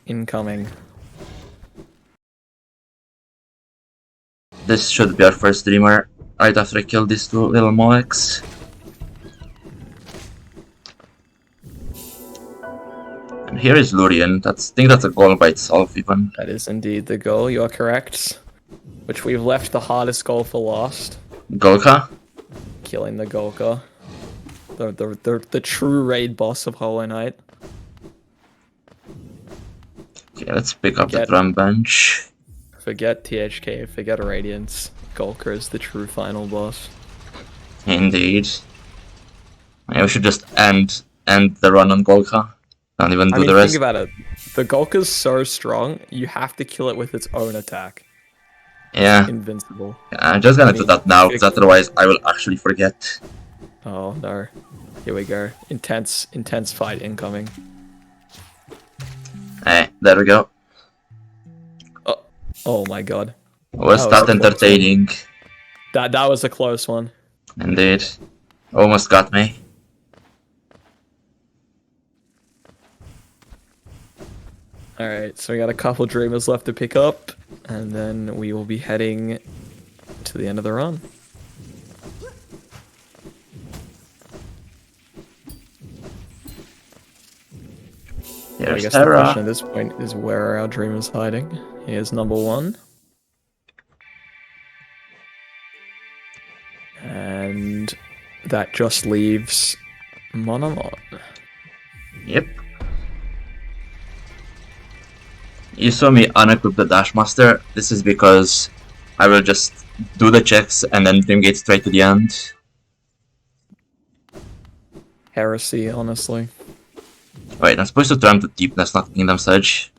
Incoming. This should be our first dreamer right after I kill these two little Moeks. And here is Lurien. I think that's a goal by itself even. That is indeed the goal. You are correct. Which we've left the hardest goal for last. Golka? Killing the Golka. The true raid boss of Hollow Knight. Okay, let's pick up the drum bench. Forget THK, forget Radiance. Golka is the true final boss. Indeed. Yeah, we should just end the run on Golka. Not even do the rest. Think about it. The Golka's so strong, you have to kill it with its own attack. Yeah. Invincible. Yeah, I'm just gonna do that now, because otherwise I will actually forget. Oh no. Here we go. Intense fight incoming. Hey, there we go. Oh my god. Was that entertaining? That was a close one. Indeed. Almost got me. Alright, so we got a couple dreamers left to pick up, and then we will be heading to the end of the run. I guess the question at this point is, where are our dreamers hiding? Here's number one. And that just leaves Monomon. Yep. You saw me unequip the Dash Master. This is because I will just do the checks and then Dreamgate straight to the end. Heresy, honestly. Wait, I'm supposed to turn to deepness, not Kingdom Surge.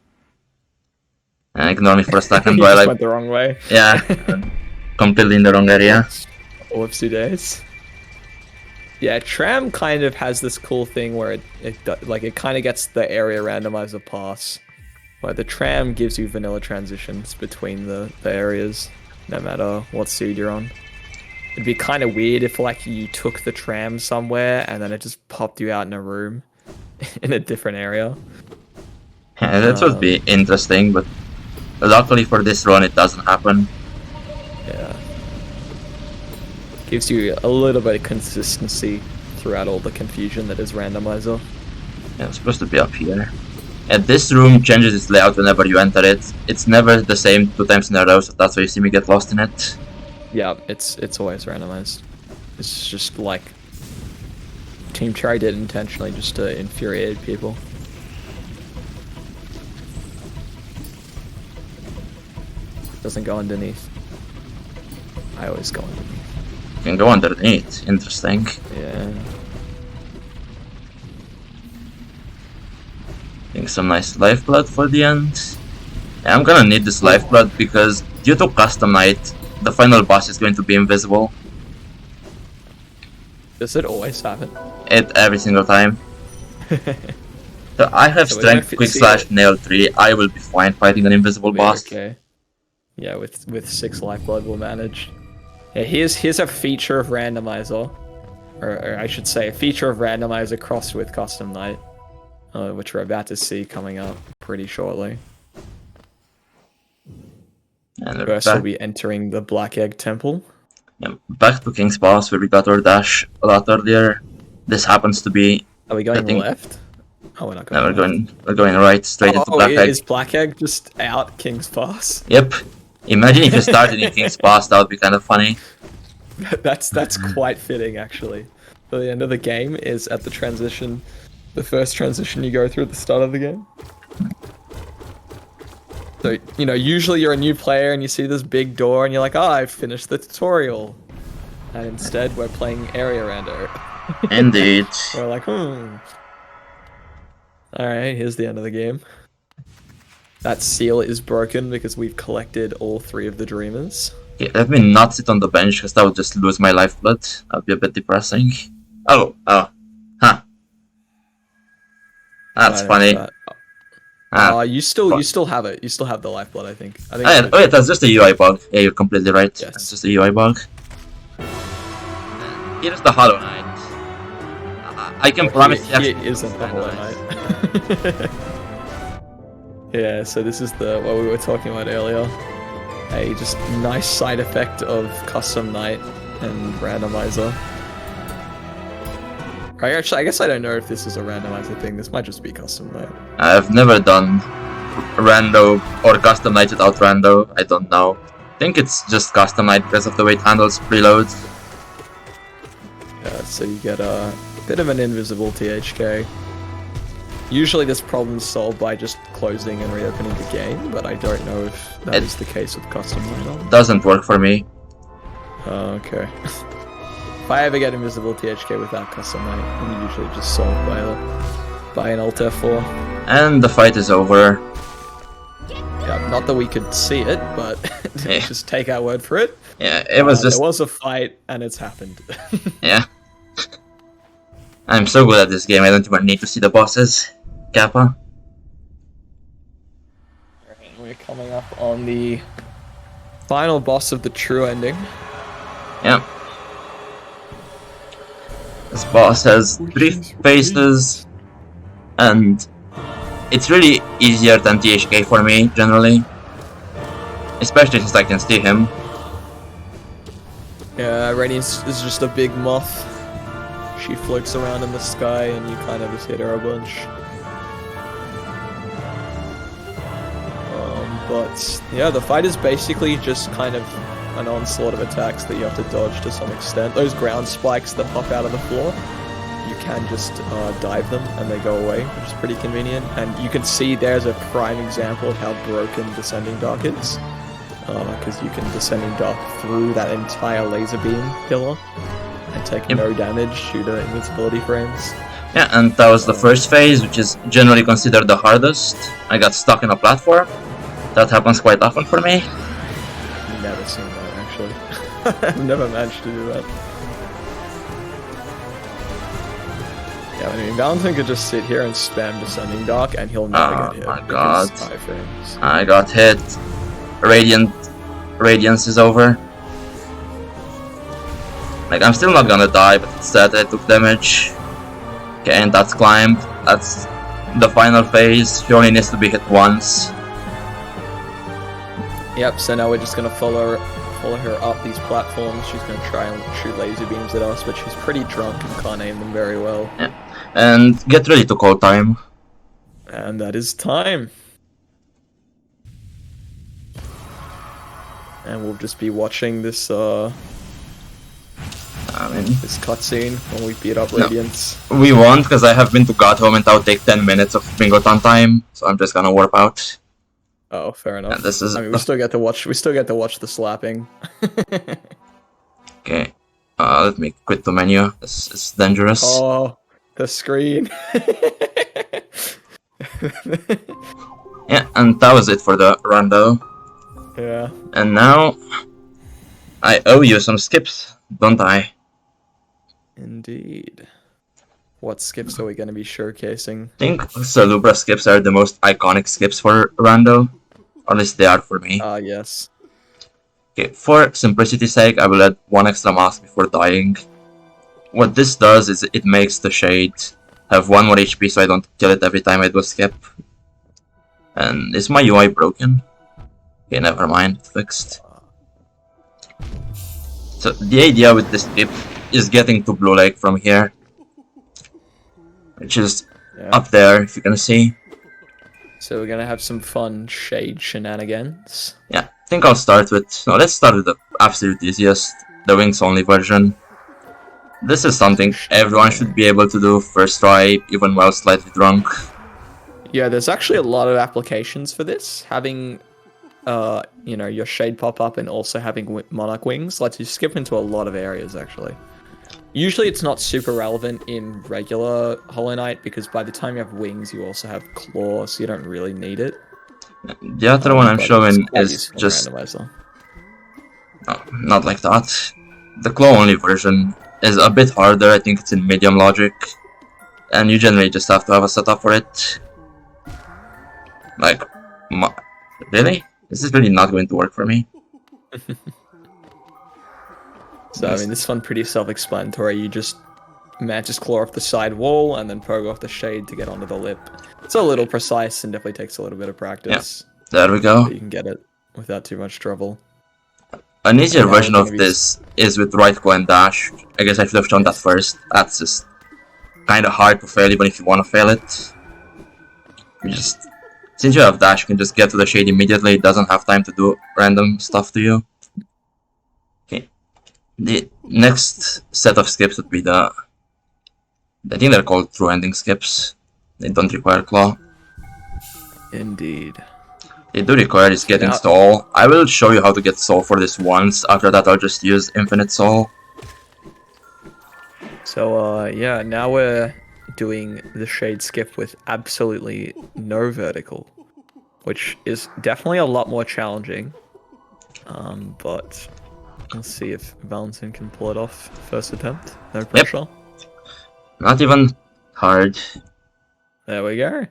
And ignore me for a second You while just I... went the wrong way. Yeah, completely in the wrong area. Whoopsie days. Yeah, Tram kind of has this cool thing where it kind of gets the area randomizer pass, where the Tram gives you vanilla transitions between the areas, no matter what seed you're on. It'd be kind of weird if like you took the Tram somewhere and then it just popped you out in a room in a different area. Yeah, that would be interesting, but luckily for this run it doesn't happen. Yeah. Gives you a little bit of consistency throughout all the confusion that is randomizer. Yeah, it's supposed to be up here. And this room changes its layout whenever you enter it. It's never the same 2 times in a row, so that's why you see me get lost in it. Yeah, it's always randomized. It's just like Team Cherry did intentionally just to infuriate people. Doesn't go underneath. I always go underneath. You can go underneath. Interesting. Yeah. Getting some nice lifeblood for the end. Yeah, I'm gonna need this lifeblood because due to Custom Night, the final boss is going to be invisible. Does it always happen? It every single time. So I have So we strength, don't quick see slash, it. nail 3. I will be fine fighting an invisible boss. Okay. Yeah, with 6 lifeblood we'll manage. Yeah, here's a feature of randomizer, or I should say a feature of randomizer crossed with Custom Night, which we're about to see coming up pretty shortly. And we're First back, we'll be entering the Black Egg Temple. yeah, back to King's Boss where we got our dash a lot earlier. This happens to be... Are we going think- left? Oh, we're not No, going left. we're going right, straight into Black Egg. Is Black Egg just out King's Pass? Yep. Imagine if you started in King's Pass, that would be kind of funny. That's quite fitting, actually. The end of the game is at the transition, the first transition you go through at the start of the game. So, you know, usually you're a new player and you see this big door and you're like, oh, I've finished the tutorial. And instead, we're playing Area Rando. Indeed. We're like, Alright, here's the end of the game. That seal is broken because we've collected all 3 of the Dreamers. Okay, let me not sit on the bench because that would just lose my lifeblood. That would be a bit depressing. Oh, huh. That's funny. You still have it. You still have the lifeblood, I think. Oh yeah, that's just a UI bug. Yeah, you're completely right. Yes. It's just a UI bug. Here's the Hollow Knight. I can promise you... He isn't the Hollow Knight. Yeah, so this is what we were talking about earlier. A just nice side effect of Custom Night and Randomizer. Actually, I guess I don't know if this is a randomizer thing. This might just be Custom Night. I've never done Rando or Custom Night without Rando. I don't know. I think it's just Custom Night because of the way it handles preloads. Yeah, so you get a bit of an invisible THK. Usually this problem's solved by just closing and reopening the game, but I don't know if that is the case with Custom Night. Doesn't work for me. Okay. If I ever get invisible THK without Custom Night, I'm usually just solved by an Alt F4. And the fight is over. Yeah, not that we could see it, but Yeah. just take our word for it. Yeah, it was just... There was a fight, and it's happened. Yeah. I'm so good at this game, I don't even need to see the bosses. Kappa. Alright, we're coming up on the final boss of the true ending. Yeah. This boss has 3 faces, and it's really easier than THK for me, generally. Especially since I can see him. Yeah, Radiance is just a big moth. She floats around in the sky and you kind of just hit her a bunch. But yeah, the fight is basically just kind of an onslaught of attacks that you have to dodge to some extent. Those ground spikes that pop out of the floor, you can just dive them and they go away, which is pretty convenient. And you can see there's a prime example of how broken Descending Dark is. because you can Descending Dark through that entire laser beam pillar and take no damage due to invincibility frames. Yeah, and that was the first phase, which is generally considered the hardest. I got stuck in a platform. That happens quite often for me. Never seen that, actually. I've never managed to do that. Yeah, I mean, Valentine could just sit here and spam Descending Dark, and he'll never get hit. Oh my god. Iframes. I got hit. Radiance is over. Like, I'm still not gonna die, but it's sad that I took damage. Okay, and that's climbed. That's the final phase. She only needs to be hit once. Yep, so now we're just gonna follow her up these platforms. She's gonna try and shoot laser beams at us, but she's pretty drunk and can't aim them very well. Yeah. And get ready to call time. And that is time. And we'll just be watching this this cutscene when we beat up Radiance. We won't, because I have been to Godhead and that'll take 10 minutes of Bingothon time, so I'm just gonna warp out. Oh, fair enough. And this is I mean, we still get to watch the slapping. Okay. Let me quit the menu. This is dangerous. Oh, the screen. Yeah, and that was it for the Rando. Yeah. And now I owe you some skips, don't I? Indeed. What skips are we going to be showcasing? I think Salubra skips are the most iconic skips for Rando. Or at least they are for me. Yes. Okay, for simplicity's sake, I will add one extra mask before dying. What this does is it makes the Shade have 1 more HP so I don't kill it every time I do a skip. And is my UI broken? Okay, never mind, it's fixed. So the idea with this skip is getting to Blue Lake from here. Which is up there, if you can see. So we're gonna have some fun Shade shenanigans. Yeah, I think I'll start with... No, let's start with the absolute easiest. The Wings only version. This is something everyone should be able to do first try, even while slightly drunk. Yeah, there's actually a lot of applications for this. Having, you know, your Shade pop up and also having Monarch Wings lets you skip into a lot of areas, actually. Usually it's not super relevant in regular Hollow Knight, because by the time you have Wings, you also have Claw, so you don't really need it. The other one I'm showing is useful just... randomizer. No, not like that. The claw-only version is a bit harder. I think it's in medium logic. And you generally just have to have a setup for it. Like... Really? This is really not going to work for me. So, I mean, this one pretty self-explanatory. You just Mantis Claw off the side wall and then Pogo off the Shade to get onto the lip. It's a little precise and definitely takes a little bit of practice. Yeah, there we go. But you can get it without too much trouble. An easier version of this is with right claw and dash. I guess I should have shown that first. That's just kind of hard to fail even if you want to fail it. Since you have dash, you can just get to the Shade immediately. It doesn't have time to do random stuff to you. Okay. The next set of skips would be I think they're called true ending skips. They don't require claw. Indeed. They do require is getting soul. I will show you how to get soul for this once. After that, I'll just use infinite soul. So, yeah, now we're doing the Shade skip with absolutely no vertical, which is definitely a lot more challenging. But let's see if Valentine can pull it off first attempt. No pressure. Yep. Not even hard. There we go.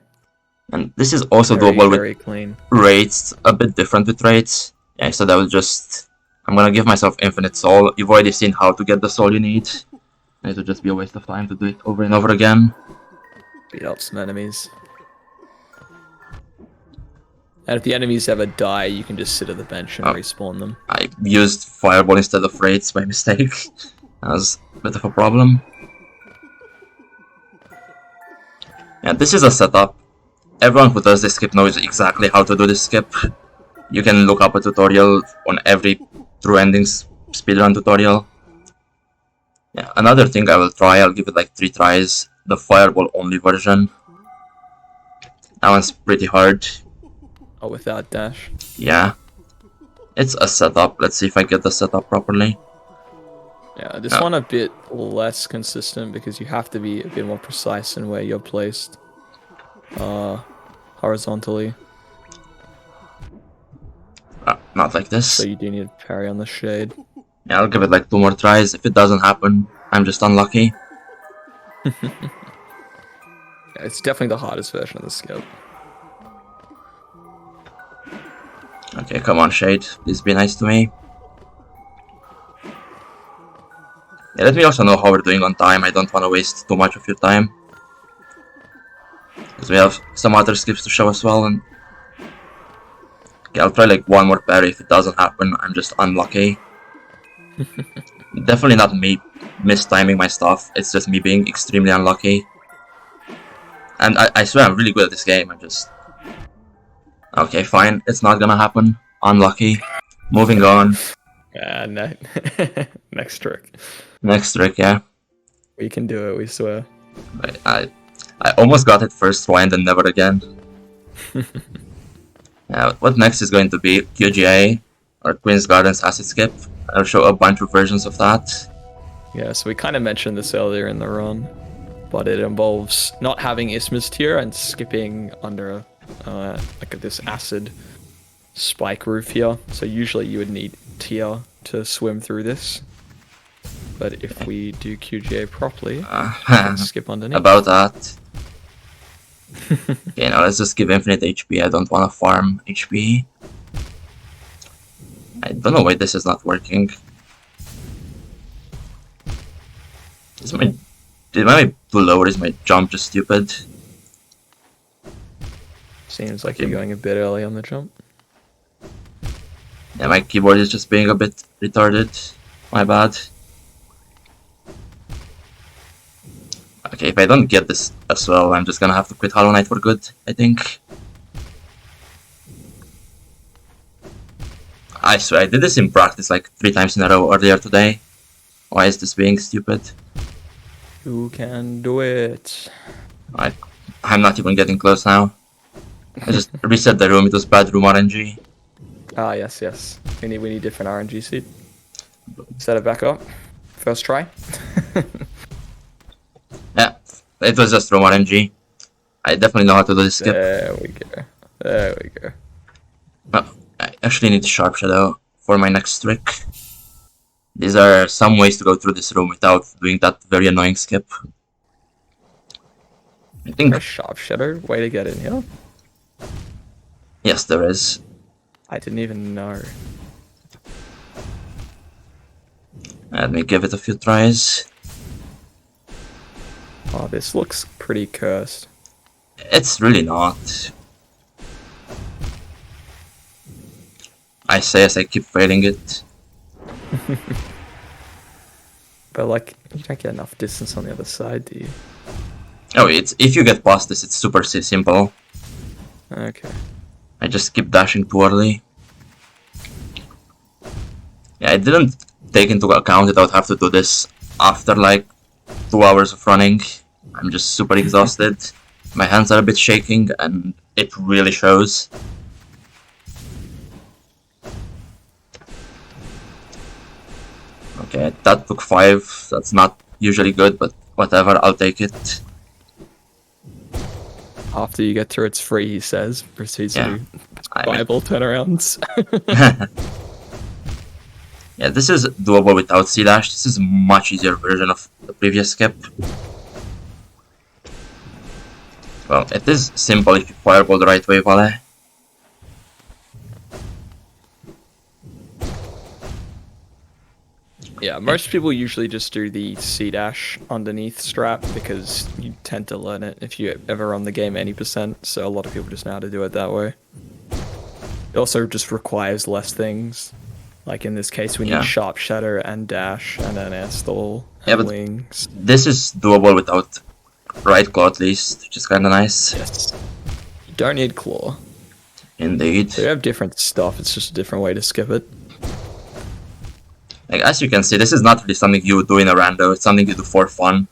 And this is also doable with clean. rates, a bit different with rates. Yeah, so that was just... I'm gonna give myself infinite soul. You've already seen how to get the soul you need. It would just be a waste of time to do it over and over again. Beat up some enemies. And if the enemies ever die, you can just sit at the bench and respawn them. I used Fireball instead of rates by mistake. That was a bit of a problem. Yeah, this is a setup. Everyone who does this skip knows exactly how to do this skip. You can look up a tutorial on every true endings speedrun tutorial. Yeah, another thing I will try, I'll give it like 3 tries, the Fireball only version. That one's pretty hard. Oh, without dash? Yeah. It's a setup. Let's see if I get the setup properly. Yeah, this one a bit less consistent because you have to be a bit more precise in where you're placed. Horizontally. Not like this. So you do need to parry on the shade. Yeah, I'll give it like 2 more tries. If it doesn't happen, I'm just unlucky. Yeah, it's definitely the hardest version of the skip. Okay, come on, Shade. Please be nice to me. Yeah, let me also know how we're doing on time. I don't want to waste too much of your time. Because we have some other skips to show as well. And okay, I'll try like 1 more parry. If it doesn't happen, I'm just unlucky. Definitely not me mistiming my stuff. It's just me being extremely unlucky. And I swear I'm really good at this game. I'm just... Okay, fine. It's not gonna happen. Unlucky. Moving on. Next trick. Next trick, yeah. We can do it, we swear. I almost got it first try and then never again. Yeah, what next is going to be QGA, or Queen's Gardens Acid Skip. I'll show a bunch of versions of that. Yeah, so we kind of mentioned this earlier in the run, but it involves not having Isthmus tier and skipping under like this acid spike roof here. So usually you would need tier to swim through this. But if we do QGA properly, we can skip underneath. About that. Okay, now let's just give infinite HP. I don't want to farm HP. I don't know why this is not working. Did my too low or is my jump just stupid? Seems like you're going a bit early on the jump. Yeah, my keyboard is just being a bit retarded. My bad. Okay, if I don't get this as well, I'm just gonna have to quit Hollow Knight for good, I think. I swear, I did this in practice like 3 times in a row earlier today. Why is this being stupid? You can do it. I'm not even getting close now. I just reset the room, it was bad room RNG. Ah, yes. We need different RNG seed. Set it back up. First try. Yeah, it was just room RNG. I definitely know how to do this skip. There we go. Oh, I actually need Sharp Shadow for my next trick. These are some ways to go through this room without doing that very annoying skip. I think... A Sharp Shadow way to get in here. Yes, there is. I didn't even know. Let me give it a few tries. Oh, this looks pretty cursed. It's really not. I say as I keep failing it. But like, you don't get enough distance on the other side, do you? Oh, if you get past this, it's super simple. Okay. I just keep dashing too early. Yeah, I didn't take into account that I would have to do this after like 2 hours of running. I'm just super exhausted. My hands are a bit shaking and it really shows. Okay, that took 5. That's not usually good, but whatever, I'll take it. After you get through its free, he says, proceeds to do Bible turnarounds. Yeah, this is doable without C-Dash. This is a much easier version of the previous skip. Well, it is simple if you fireball the right way, Vale. Yeah, most people usually just do the C-dash underneath strap because you tend to learn it if you ever run the game any %, so a lot of people just know how to do it that way. It also just requires less things. Like in this case, we need Sharp Shadow and Dash and an Air Stall and Wings. This is doable without right claw at least, which is kinda nice. Yes. You don't need claw. Indeed. They have different stuff, it's just a different way to skip it. Like, as you can see, this is not really something you would do in a rando, it's something you do for fun.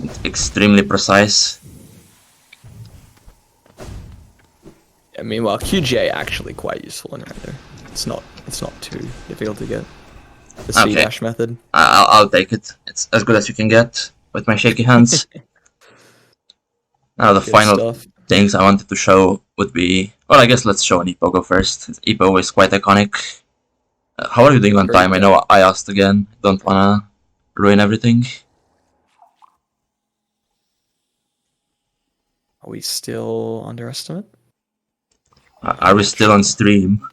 It's extremely precise. Yeah, meanwhile, QJ actually quite useful in rando. It's not too difficult to get. The C dash method. I'll take it. It's as good as you can get with my shaky hands. Now the Good final stuff. things I wanted to show would be... Well, I guess let's show an Pogo first. Epo is quite iconic. How are you doing on Very time? I know I asked again. Don't wanna ruin everything. Are we still underestimate? Are we still on stream?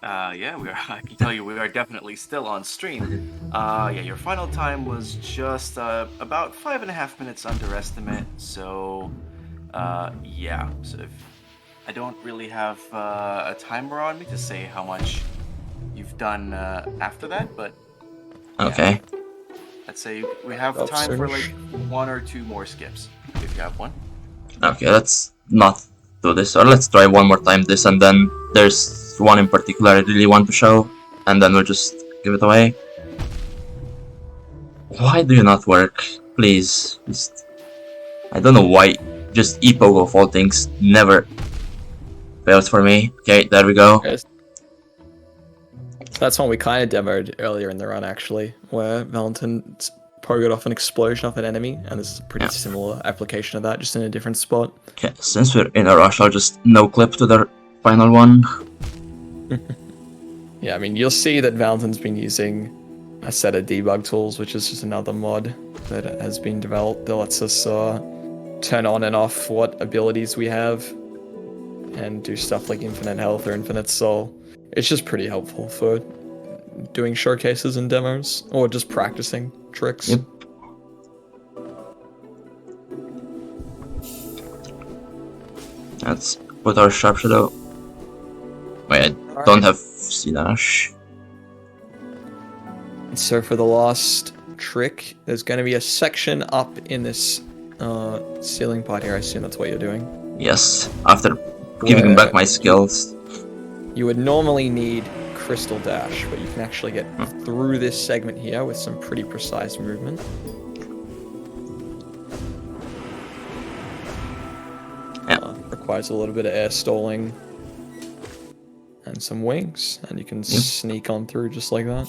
Yeah, we are. I can tell you we are definitely still on stream. Yeah, your final time was just about 5.5 minutes underestimate. So, yeah. So if I don't really have a timer on me to say how much you've done after that, but Okay. yeah, I'd say we have That's time for soonish. like 1 or 2 more skips if you have one. Okay, let's not do this. Or let's try one more time this, and then there's one in particular I really want to show, and then we'll just give it away. Why do you not work? Please. I don't know why. Just Epogo of all things never fails for me. Okay, there we go. Yes. That's one we kind of demoed earlier in the run, actually, where Valentin pogoed off an explosion off an enemy, and this is a pretty similar application of that, just in a different spot. Okay, since we're in a rush, I'll just no-clip to the final one. Yeah, I mean, you'll see that Valentin's been using a set of debug tools, which is just another mod that has been developed that lets us turn on and off what abilities we have and do stuff like infinite health or infinite soul. It's just pretty helpful for doing showcases and demos, or just practicing tricks. Yep. Let's put our Sharpshooter. Wait, I don't have C-Dash. So for the last trick, there's going to be a section up in this ceiling part here. I assume that's what you're doing. Yes, after giving back my skills. You would normally need Crystal Dash, but you can actually get through this segment here with some pretty precise movement. Yeah. Requires a little bit of air stalling and some wings, and you can sneak on through just like that.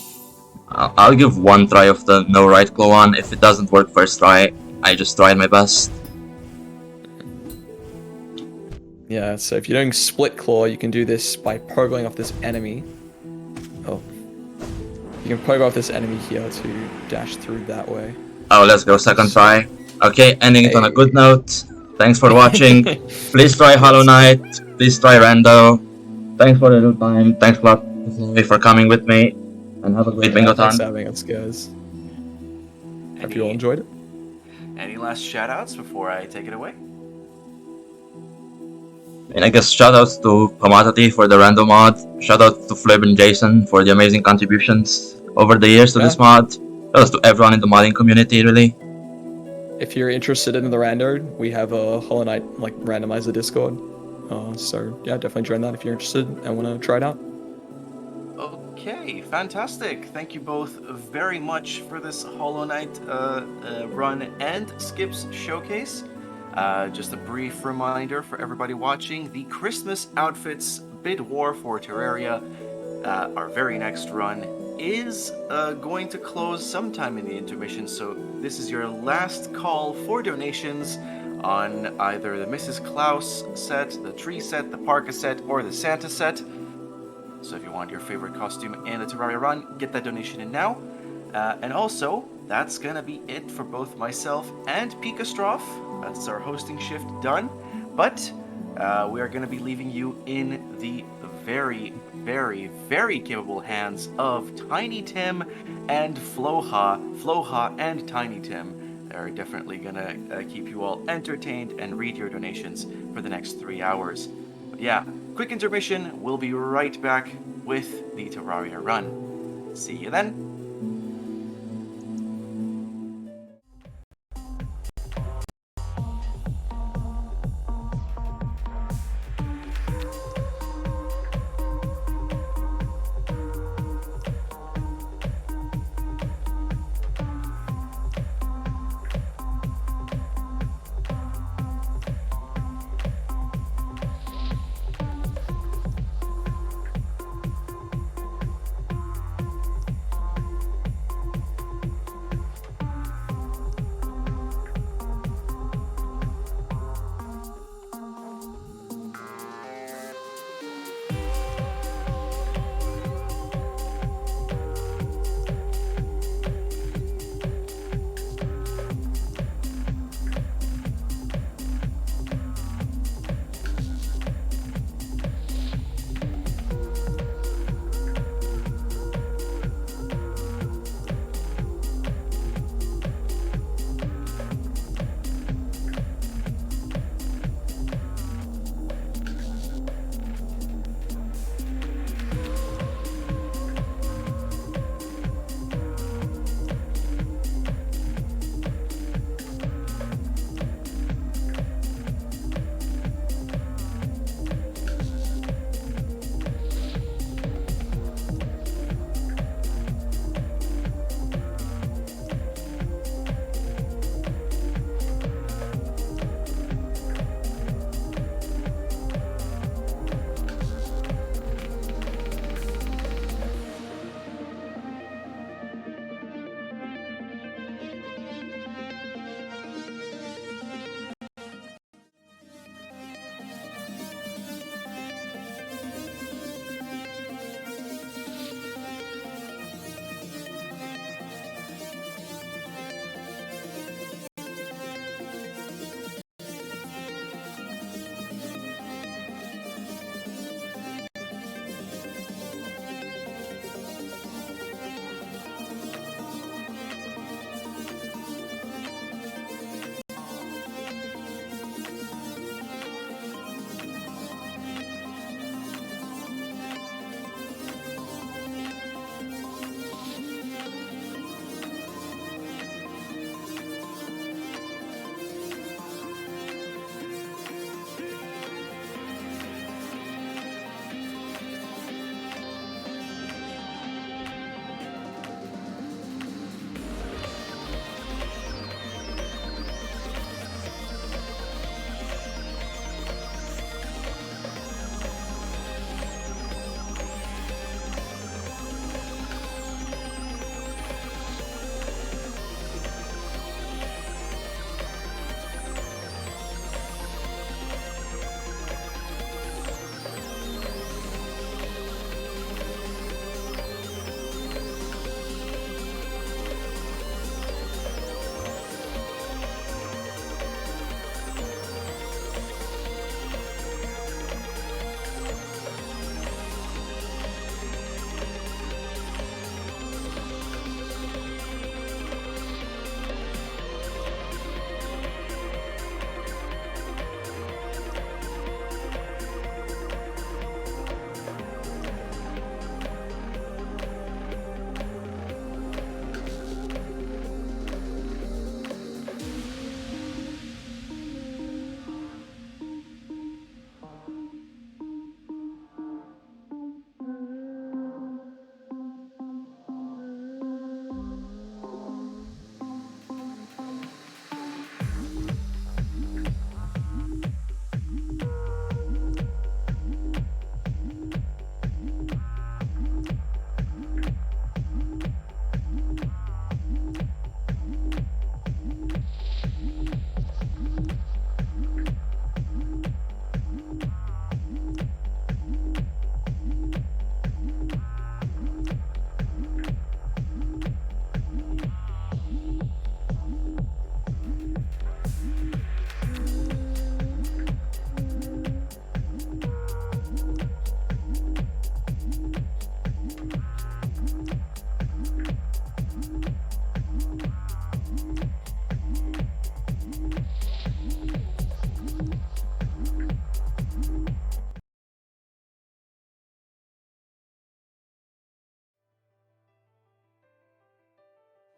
I'll give one try of the no right claw one. If it doesn't work first try, I just tried my best. Yeah, so if you're doing split claw, you can do this by pogoing off this enemy. Oh. You can pogo off this enemy here to dash through that way. Oh, let's go second try. Okay, ending it on a good note. Thanks for watching. Please try Hollow Knight. Please try Rando. Thanks for the time. Thanks a lot for coming with me. And have a great Thanks for Bingothon. having us, guys. Hope you all enjoyed it. Any last shoutouts before I take it away? And I guess shoutouts to Commodity for the Rando mod. Shoutouts to Flib and Jason for the amazing contributions over the years to this mod. Shoutouts to everyone in the modding community, really. If you're interested in the Rando, we have a Hollow Knight like randomizer Discord. So yeah, definitely join that if you're interested and want to try it out. Okay, fantastic. Thank you both very much for this Hollow Knight run and skips showcase. Just a brief reminder for everybody watching, the Christmas outfits bid war for Terraria, our very next run, is going to close sometime in the intermission, so this is your last call for donations on either the Mrs. Klaus set, the Tree set, the Parka set, or the Santa set. So if you want your favorite costume in the Terraria run, get that donation in now. And also, that's gonna be it for both myself and Pikastrof. That's our hosting shift done. But we are gonna be leaving you in the very, very, very capable hands of Tiny Tim and Floha. Floha and Tiny Tim. They're definitely gonna keep you all entertained and read your donations for the next 3 hours. But yeah, quick intermission. We'll be right back with the Terraria run. See you then.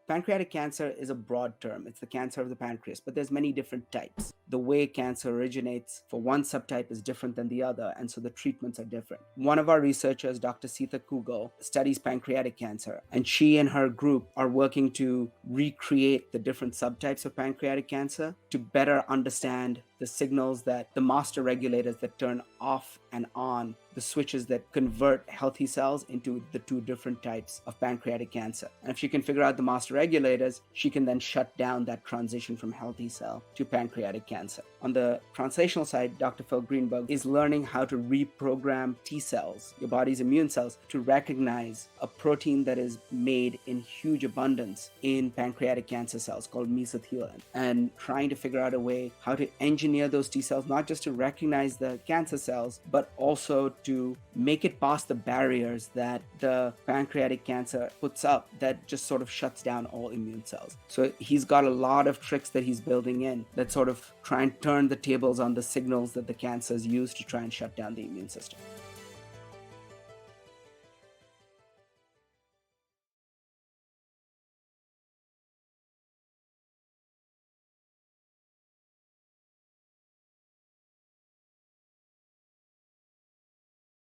pancreatic cancer is a broad term. It's the cancer of the pancreas, but there's many different types. The way cancer originates for one subtype is different than the other, and so the treatments are different. One of our researchers, Dr. Sita Kugal, studies pancreatic cancer, and she and her group are working to recreate the different subtypes of pancreatic cancer to better understand the signals that the master regulators that turn off and on the switches that convert healthy cells into the two different types of pancreatic cancer. And if she can figure out the master regulators, she can then shut down that transition from healthy cell to pancreatic cancer. On the translational side, Dr. Phil Greenberg is learning how to reprogram T cells, your body's immune cells, to recognize a protein that is made in huge abundance in pancreatic cancer cells called mesothelin, and trying to figure out a way how to engineer those T cells, not just to recognize the cancer cells, but also to make it past the barriers that the pancreatic cancer puts up that just sort of shuts down all immune cells. So he's got a lot of tricks that he's building in that sort of try and turn the tables on the signals that the cancers use to try and shut down the immune system.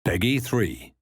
Peggy 3.